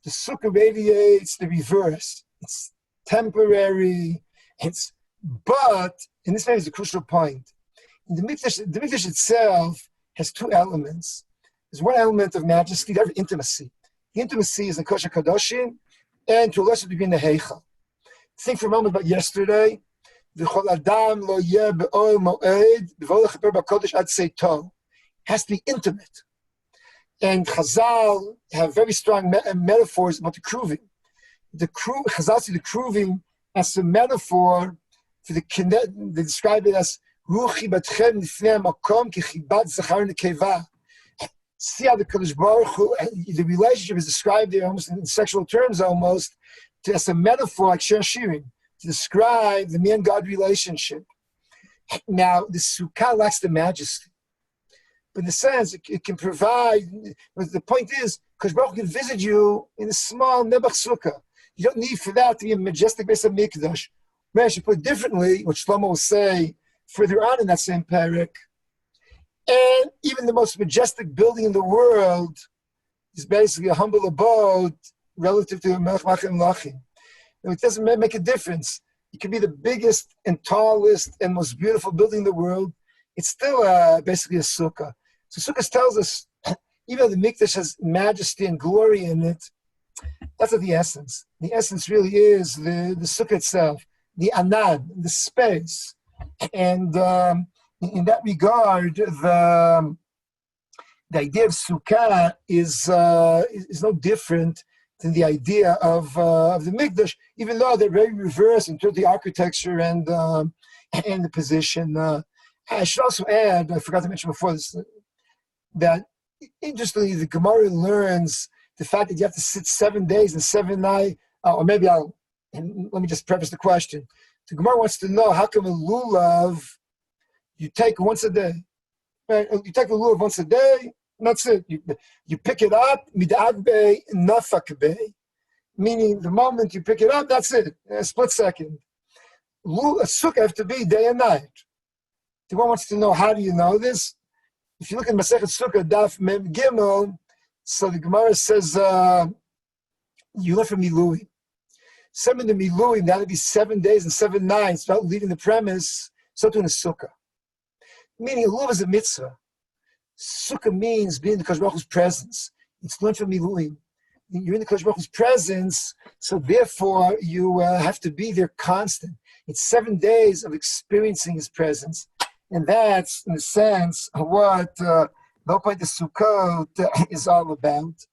the Sukkah radiates the reverse. It's temporary. But, and this is a crucial point, the Mikdash itself has two elements. There's one element of majesty, the other intimacy. The intimacy is in Kodesh HaKadoshim, and to a lesser degree in the Heichal. Think for a moment about yesterday. V'chol adam lo yeh be'ol mo'ed, v'vo lechaper b'kodesh ad seito. Has to be intimate. And Chazal have very strong metaphors about the kruvim. Chazal see the kruvim as a metaphor for the they describe it as ruchi batchem nifnei makom kichibat zachar nekeva. See how the Kodesh Baruch Hu, the relationship is described there almost in sexual terms, almost as a metaphor like shiurim to describe the man-God relationship. Now, the Sukkah lacks the majesty. But in the sense, it can provide, but the point is, Kodesh Baruch Hu can visit you in a small Nebuch Sukkah. You don't need for that to be a majestic Beis Hamikdash. Maybe I should put it differently, which Shlomo will say further on in that same parak. And even the most majestic building in the world is basically a humble abode relative to Melech Malachim. It doesn't make a difference. It can be the biggest and tallest and most beautiful building in the world. It's still basically a sukkah. So Sukkah tells us, even though the Mikdash has majesty and glory in it, that's not the essence. The essence really is the sukkah itself, the anan, the space. And in that regard, the idea of Sukkah is no different than the idea of the Mikdash, even though they're very reverse in terms of the architecture and the position. I should also add, I forgot to mention before this, that interestingly, the Gemara learns the fact that you have to sit 7 days and 7 nights, or maybe let me just preface the question. The Gemara wants to know, how come a lulav you take once a day? Right? You take a lulav once a day, and that's it. You pick it up, mid'adbei nafakbei, meaning the moment you pick it up, that's it, a split second. A sukkah have to be day and night. The one wants to know, how do you know this? If you look at Masechet Sukkah, Daf Mem Gimel, so the Gemara says, you learn from Milui. some in the Miluim, that'll be 7 days and 7 nights without leaving the premise, so doing a Sukkah. Meaning, lulav is a mitzvah. Sukkah means being in the Kodesh Baruch Hu's presence. It's learned from Miluim. You're in the Kodesh Baruch Hu's presence, so therefore you have to be there constant. It's 7 days of experiencing His presence. And that's, in a sense, what the whole point of Sukkot is all about.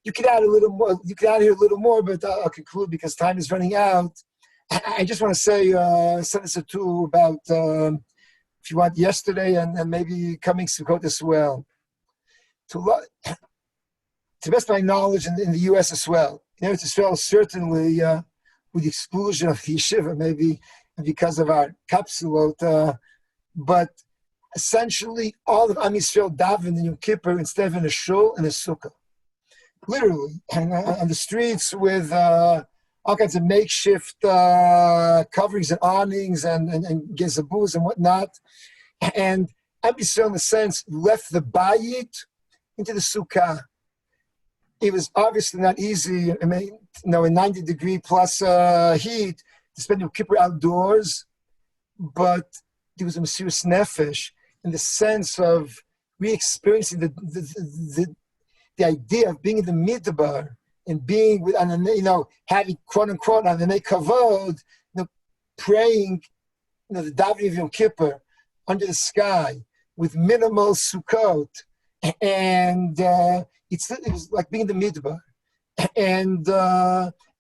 You could add a little more. You could add here a little more, but I'll conclude because time is running out. I just want to say a sentence or two about, if you want, yesterday and maybe coming Sukkot as well. To the best of my knowledge, in the U.S. as well, in Eretz Israel, certainly with the exclusion of the yeshiva, maybe because of our kapsulot, but essentially all of Am Yisrael daven in Yom Kippur instead of in a shul and a sukkah. Literally, and on the streets with all kinds of makeshift coverings and awnings and gezabus and whatnot. And Am Yisrael, in a sense, left the bayit into the sukkah. It was obviously not easy, I mean, in 90-degree plus heat, to spend Yom Kippur outdoors, but there was a Mesiras Nefesh in the sense of re-experiencing the idea of being in the midbar and being with, having quote unquote on the kavod, praying, the davening of Yom Kippur under the sky with minimal sukkot, and it was like being in the midbar, and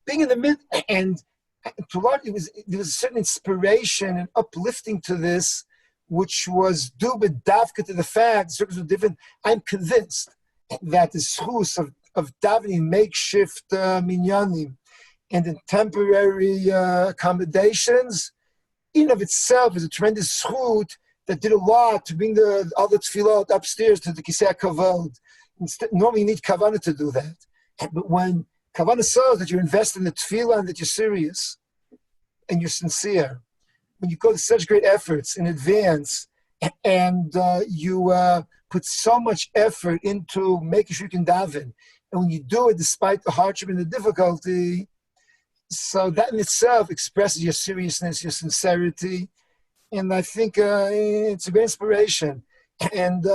being in the mid, and to what there was a certain inspiration and uplifting to this, which was due with davka to the fact circles were different. I'm convinced that the schus of davening makeshift minyanim and in temporary accommodations, in of itself is a tremendous schut that did a lot to bring the other tefillot upstairs to the kisei kavod. Normally you need kavanah to do that, but when kavanah says that you're invested in the tefillah and that you're serious and you're sincere, when you go to such great efforts in advance and you put so much effort into making sure you can daven, and when you do it despite the hardship and the difficulty, so that in itself expresses your seriousness, your sincerity, and I think it's a great inspiration. And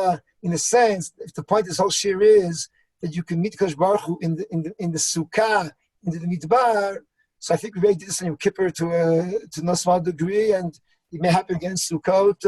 in a sense, if the point of this whole shiur is that you can meet Kodesh Baruch Hu in the Sukkah, in the Midbar, so I think we already did this in Yom Kippur to no small degree, and it may happen again in Sukkot,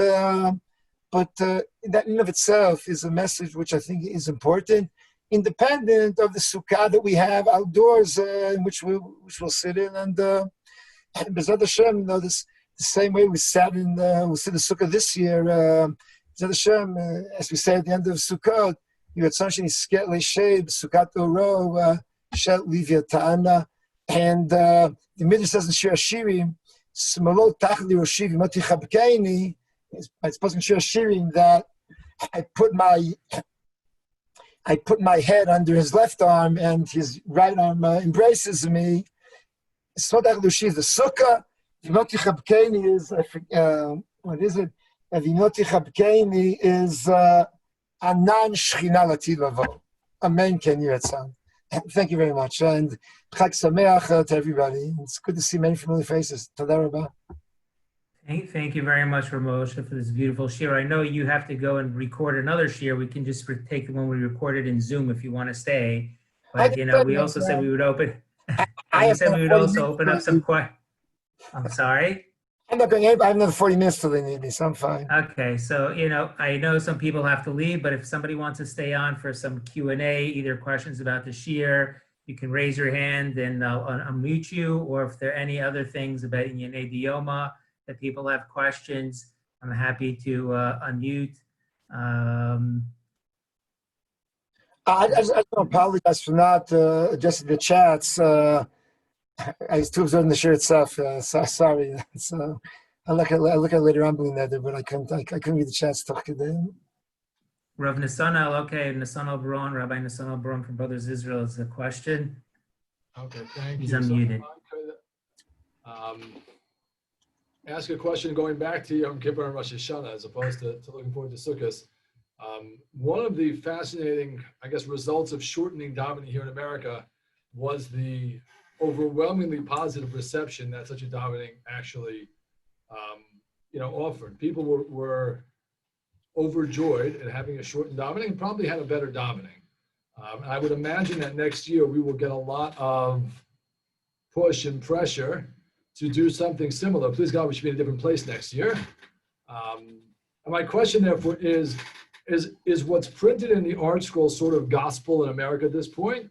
but that in and of itself is a message which I think is important, independent of the Sukkah that we have outdoors, in which we'll sit in, and B'ezrat Hashem, the same way we sat in, we'll sit in Sukkah this year, B'ezrat Hashem, as we say at the end of Sukkot, you had something sket le'sheib, Sukkat oro, shel livyatana, and the Midrash says in Shir Hashirim, Smalo tachli roshiv imoti chabkeini. It's supposed to Shir Hashirim that I put my head under his left arm and his right arm embraces me. Smalo tachli roshiv, the Sukka. Imoti chabkeini is, what is it? Imoti chabkeini is anan shchina latid lavo. Amen. Ken Yitzhak. Thank you very much, and Chag Sameach to everybody. It's good to see many familiar faces. Toda rabah. Thank you very much, Moshe, for this beautiful shiur. I know you have to go and record another shiur. We can just take the one we recorded in Zoom if you want to stay. But we also said we would open. We said we would also open up some questions. I'm sorry. I'm not going. I have another 40 minutes till they need me, so I'm fine. Okay, so I know some people have to leave, but if somebody wants to stay on for some Q&A, either questions about the shiur, you can raise your hand and I'll unmute you, or if there are any other things about Inyanei Diyoma that people have questions, I'm happy to unmute. I just apologize for not adjusting the chats. I was too absorbed in the shiur itself. So sorry. So I'll look at it later on doing that, but I couldn't read the chats. Rav Nesanel, okay, Nesanel Baron, Rabbi Nesanel Baron from Brothers Israel is the question. Okay, thank He's you. unmuted. So ask a question going back to Yom Kippur and Rosh Hashanah as opposed to looking forward to Sukkot. One of the fascinating, I guess, results of shortening davening here in America was the overwhelmingly positive reception that such a davening actually, offered. People were overjoyed at having a shortened davening and probably had a better davening. And I would imagine that next year we will get a lot of push and pressure to do something similar. Please God, we should be in a different place next year. And my question therefore is what's printed in the art scroll sort of gospel in America at this point?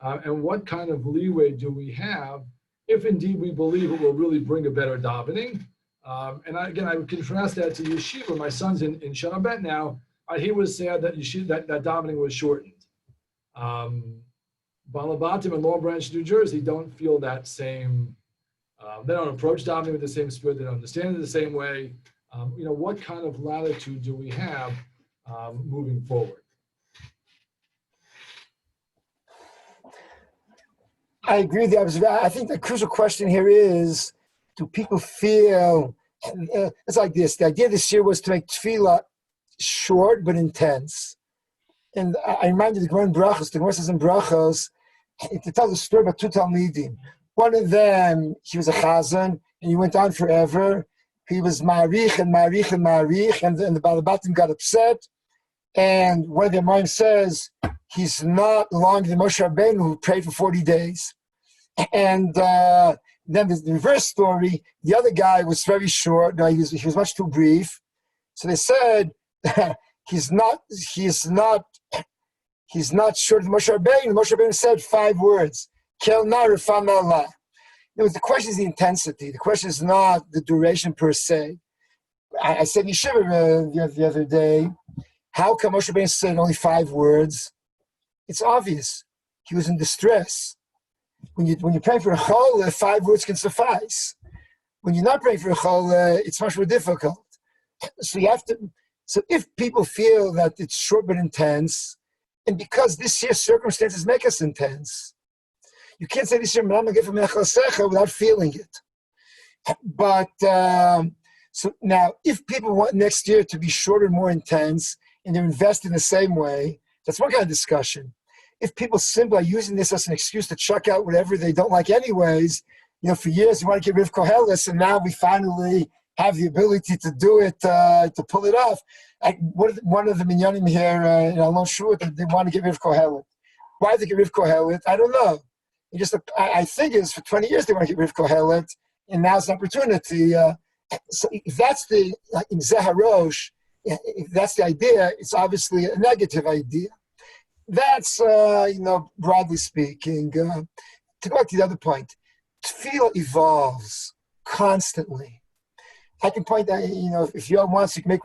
And what kind of leeway do we have if indeed we believe it will really bring a better davening? And I would contrast that to yeshiva. My son's in Shana Bet now. He was sad that that davening was shortened. Balabatim in Long Branch, New Jersey don't feel that same, they don't approach davening with the same spirit, they don't understand it the same way. What kind of latitude do we have moving forward? I agree with the observation. I think the crucial question here is, do people feel, it's like this, the idea this year was to make tefillah short but intense. And I reminded the Gemara in Brachos, the Gemara says in Brachos, it tells a story about two Talmidim. One of them, he was a chazan, and he went on forever. He was ma'arich and ma'arich and ma'arich, and the Balabatim got upset. And one of the Amorim says, he's not longer than Moshe Rabbeinu, who prayed for 40 days. And then the reverse story, the other guy was very short. No, he was much too brief. So they said, he's not short than Moshe Rabbeinu. Moshe Rabbeinu said 5 words. Kel na refam Allah. The question is the intensity. The question is not the duration per se. I said Yeshiva the other day, how come Moshe Rabbeinu said only 5 words? It's obvious. He was in distress. When you pray for a chol, 5 words can suffice. When you're not praying for a chol, it's much more difficult. So you have to. So if people feel that it's short but intense, and because this year's circumstances make us intense, you can't say this year without feeling it. But so now, if people want next year to be shorter and more intense, and they're invested in the same way, that's one kind of discussion. If people simply are using this as an excuse to chuck out whatever they don't like anyways, for years you want to get rid of Koheles, and now we finally have the ability to do it, to pull it off. One of the minyanim here in Alon Shua, they want to get rid of Kohelet. Why do they get rid of Kohelet? I don't know. I think it's for 20 years they want to get rid of Kohelet, and now's an opportunity. So if that's the in Zeharosh, if that's the idea, it's obviously a negative idea. That's broadly speaking. To go back to the other point, tefillah evolves constantly. I can point out, if you all want, we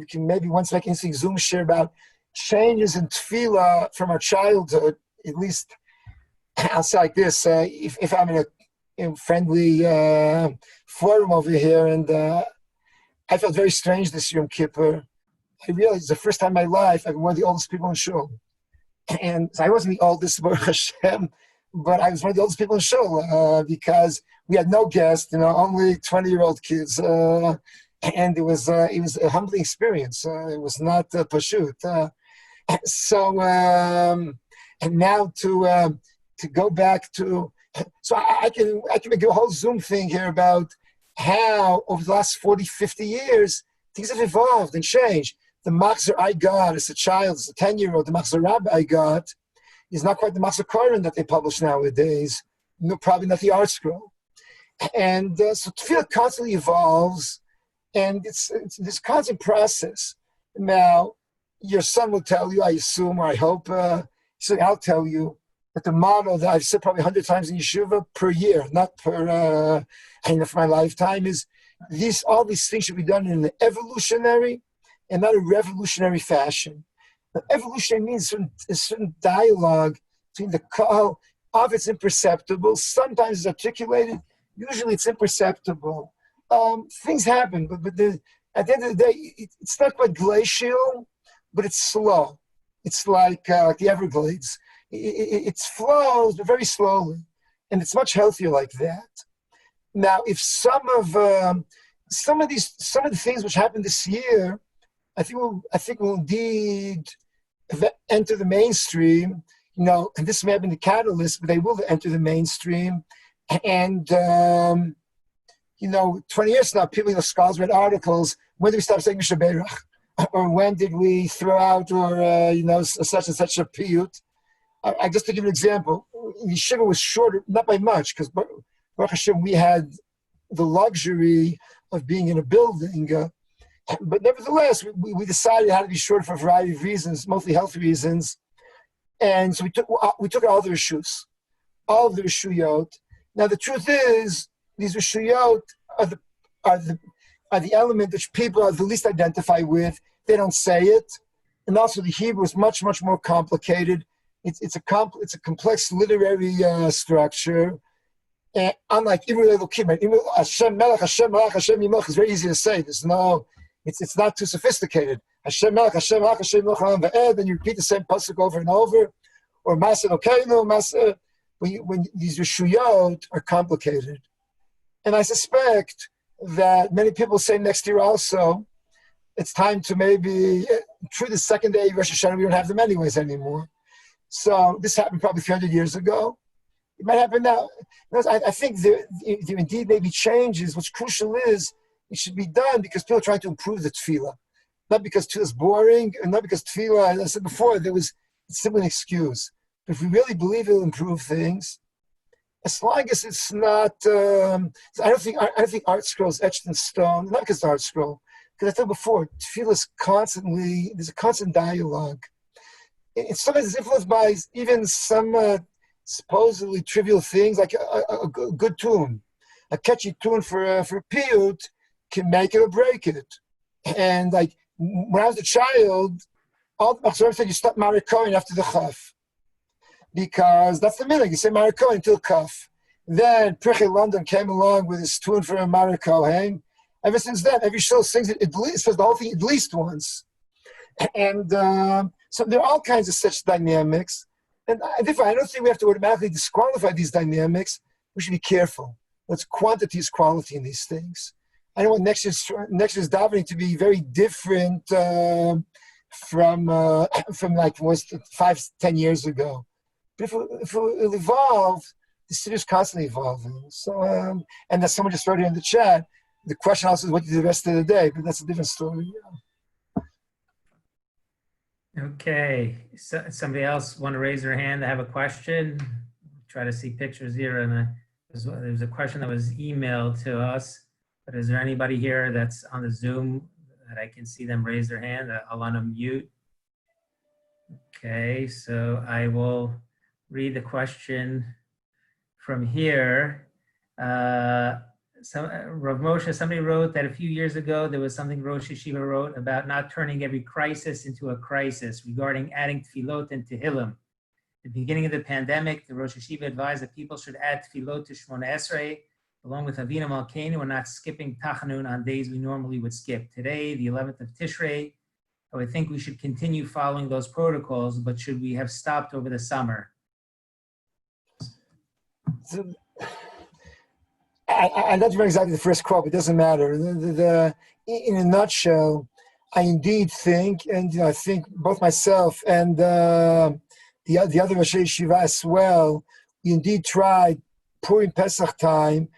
can maybe once make anything Zoom share about changes in tefillah from our childhood. At least I'll say like this: if I'm in a friendly forum over here, and I felt very strange this year in Kippur. I realized it's the first time in my life I've been one of the oldest people in shul, and I wasn't the oldest, Baruch Hashem, but I was one of the oldest people in shul because we had no guests, only 20-year-old kids, and it was a humbling experience. It was not pashut. And now to go back to, so I can make a whole Zoom thing here about how over the last 40, 50 years things have evolved and changed. The machzor I got as a child, as a 10-year-old, the machzor rabbi I got is not quite the machzor Koren that they publish nowadays. No, probably not the art scroll. And so tefillah constantly evolves, and it's this constant process. Now, your son will tell you, I assume, or I hope, so I'll tell you, that the model that I've said probably 100 times in yeshiva per year, not per, for my lifetime, is all these things should be done in an evolutionary and not a revolutionary fashion. Now, evolutionary means a certain dialogue between the kahal. Often it's imperceptible, sometimes it's articulated, usually it's imperceptible. Things happen, but at the end of the day, it's not quite glacial, but it's slow. It's like the Everglades. It flows, but very slowly, and it's much healthier like that. Now, if some of the things which happened this year, I think will indeed enter the mainstream. and this may have been the catalyst, but they will enter the mainstream. And, 20 years now, people, scholars read articles, when did we stop saying Mishaberach? Or when did we throw out, or, such and such a piyut? I just to give an example, Yeshiva was shorter, not by much, because Baruch Hashem, we had the luxury of being in a building, but nevertheless, we decided it had to be short for a variety of reasons, mostly health reasons, and so we took all the rishus, all of the rishuyot. Now the truth is, these rishuyot are the element which people are the least identified with. They don't say it, and also the Hebrew is much more complicated. It's a complex literary structure. And unlike Hashem Melech, Hashem Malach, Hashem Yimach is very easy to say. It's not too sophisticated. Hashem Melech, Hashem Malach, Hashem Yimach Ve'ed, and you repeat the same pasuk over and over. Or Masa Elokeinu, Masa. When these rishuyot are complicated, and I suspect that many people say next year also, it's time to maybe through the second day of Rosh Hashanah we don't have them anyways anymore. So this happened probably 300 years ago. It might happen now. I think there indeed may be changes. What's crucial is it should be done because people are trying to improve the tefillah. Not because tefillah is boring, and not because tefillah, as I said before, it's simply an excuse. But if we really believe it will improve things, as long as it's not, I don't think art scroll is etched in stone, not because it's art scroll, because I said before, tefillah is constantly, there's a constant dialogue. Sometimes it's influenced by even some supposedly trivial things, like a good tune. A catchy tune for a piyut can make it or break it. And like when I was a child, all the Machzorim said you stop Marikoin after the chaf, because that's the minhag. You say Marikoin until kaf. Then Prichei London came along with his tune for a Marikoin. Ever since then, every show sings it at least, says the whole thing at least once. And so there are all kinds of such dynamics. And therefore, I don't think we have to automatically disqualify these dynamics. We should be careful. What's quantity is quality in these things. I don't want next year's davening to be very different from like it was 5-10 years ago. But if it will evolve, the city is constantly evolving. So, and as someone just wrote here in the chat, the question also is what you do the rest of the day, but that's a different story. Okay, so somebody else want to raise their hand to have a question? Try to see pictures here, and there's a question that was emailed to us. But is there anybody here that's on the Zoom that I can see them raise their hand? I'll unmute. Okay, so I will read the question from here. Rav Moshe, somebody wrote that a few years ago there was something Rosh Yeshiva wrote about not turning every crisis into a crisis regarding adding tefillot and tehillim. At the beginning of the pandemic, the Rosh Yeshiva advised that people should add tefillot to Shmona Esrei along with Avinu Malkeinu and not skipping Tachanun on days we normally would skip. Today, the 11th of Tishrei, I would think we should continue following those protocols, but should we have stopped over the summer? I'm not remember exactly the first quote, but it doesn't matter. In a nutshell, I indeed think, and I think both myself and the other Rosh Yeshiva as well, we indeed tried Purim Pesach time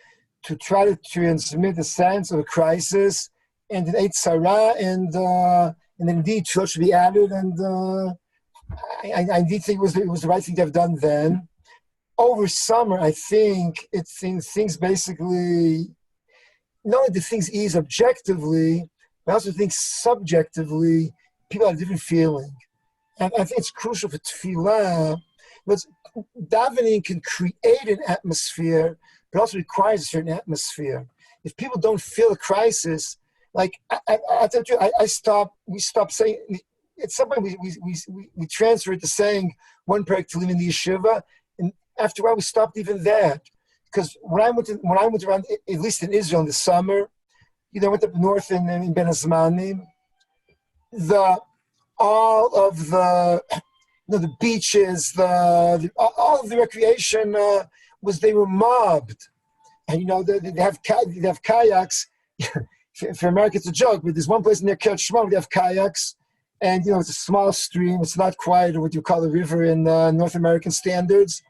to try to transmit a sense of a crisis and an Eitz Sarah, and indeed tefillot should be added, and I indeed think it was the right thing to have done then. Over summer, I think things basically, not only did things ease objectively, but I also think subjectively, people have a different feeling. And I think it's crucial for tefillah, because davening can create an atmosphere, but also requires a certain atmosphere. If people don't feel a crisis, like I tell you, we stopped saying, at some point we transferred to saying one perek Tehillim in the yeshiva, and after a while we stopped even that. Because when I went around, at least in Israel in the summer, I went up north in Ben Azmanim, all of the beaches, all of the recreation they were mobbed, and they have kayaks. For America, it's a joke, but there's one place near Kiryat Shimon where they have kayaks, And, it's a small stream. It's not quite what you call a river in North American standards.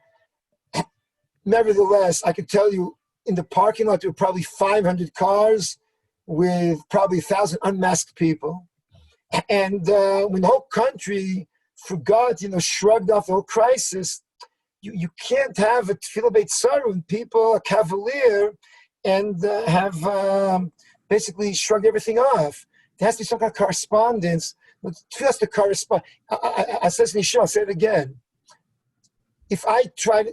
Nevertheless, I can tell you, in the parking lot, there were probably 500 cars with probably 1,000 unmasked people. And when the whole country forgot, shrugged off the whole crisis, you can't have a tefillah beit tzara when people are cavalier and have basically shrugged everything off. There has to be some kind of correspondence. Tefillah has to correspond. I said this in Yeshiva, I'll say it again. If I try to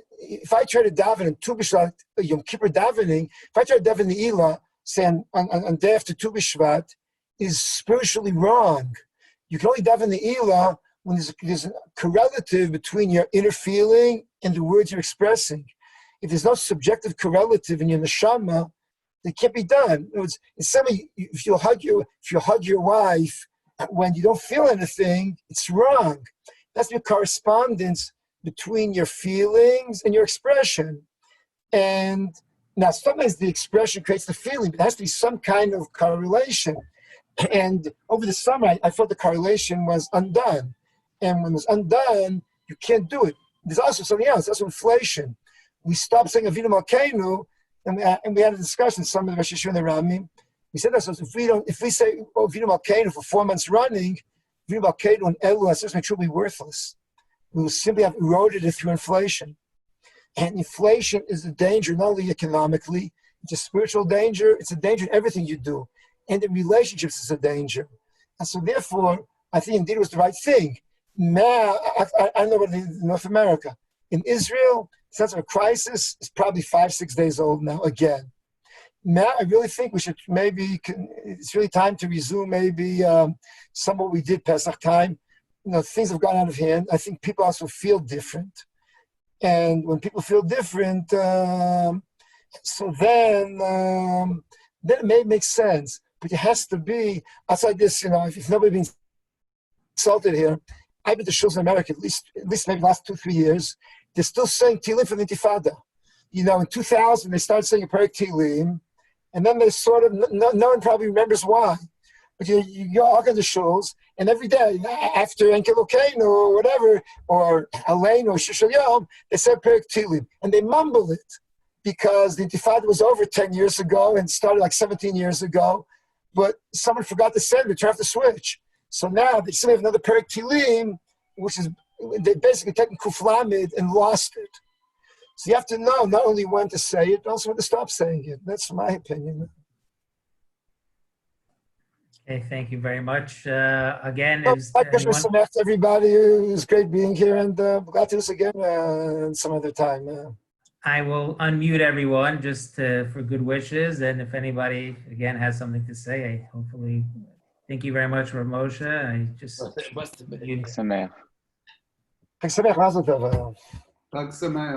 daven in Tu B'Shvat, Yom Kippur davening, if I try to daven the Ilah, say on day after Tu B'Shvat, is spiritually wrong. You can only daven the Ilah when there's a correlative between your inner feeling and the words you're expressing. If there's no subjective correlative in your neshama, it can't be done. In other words, if you hug your wife when you don't feel anything, it's wrong. That's the correspondence between your feelings and your expression. And now sometimes the expression creates the feeling, but there has to be some kind of correlation. And over the summer, I felt the correlation was undone. And when it's undone, you can't do it. There's also something else, that's inflation. We stopped saying Avinu Malkeinu, and we had a discussion, some of the Rosh Yeshiva and the Ramim. We said that, so if we say Avinu Malkeinu for 4 months running, Avinu Malkeinu and Elu Asisman truly worthless. We will simply have eroded it through inflation. And inflation is a danger, not only economically, it's a spiritual danger, it's a danger in everything you do. And in relationships, it's a danger. And so therefore, I think indeed it was the right thing. Now, I know about North America. In Israel, the sense of a crisis is probably 5-6 days old now again. Now, I really think we should it's really time to resume maybe some of what we did Pesach time. Things have gone out of hand. I think people also feel different. And when people feel different, so then it may make sense. But it has to be, outside this, if nobody being insulted here, I've been to shuls in America at least maybe the last 2-3 years. They're still saying Tehillim for the Intifada. In 2000, they started saying a Perek Tehillim, and then they sort of, no one probably remembers why. But you go all kinds of shuls, and every day, after Enkel Okeinu or whatever, or Aleinu or Shishal Yom, they say Perek Tehillim, and they mumble it, because the Intifada was over 10 years ago and started like 17 years ago, but someone forgot to send it, turn off the switch. So now they still have another Perek Tehillim, which is, they basically taken Kuf Lamed and lost it. So you have to know not only when to say it, but also when to stop saying it. That's my opinion. Okay, thank you very much. Again, Christmas to everybody. It was great being here, and glad to do this again some other time. I will unmute everyone just for good wishes, and if anybody again has something to say, hopefully. Thank you very much, Rav Moshe. חג שמח. חג שמח, מזל טוב. חג שמח.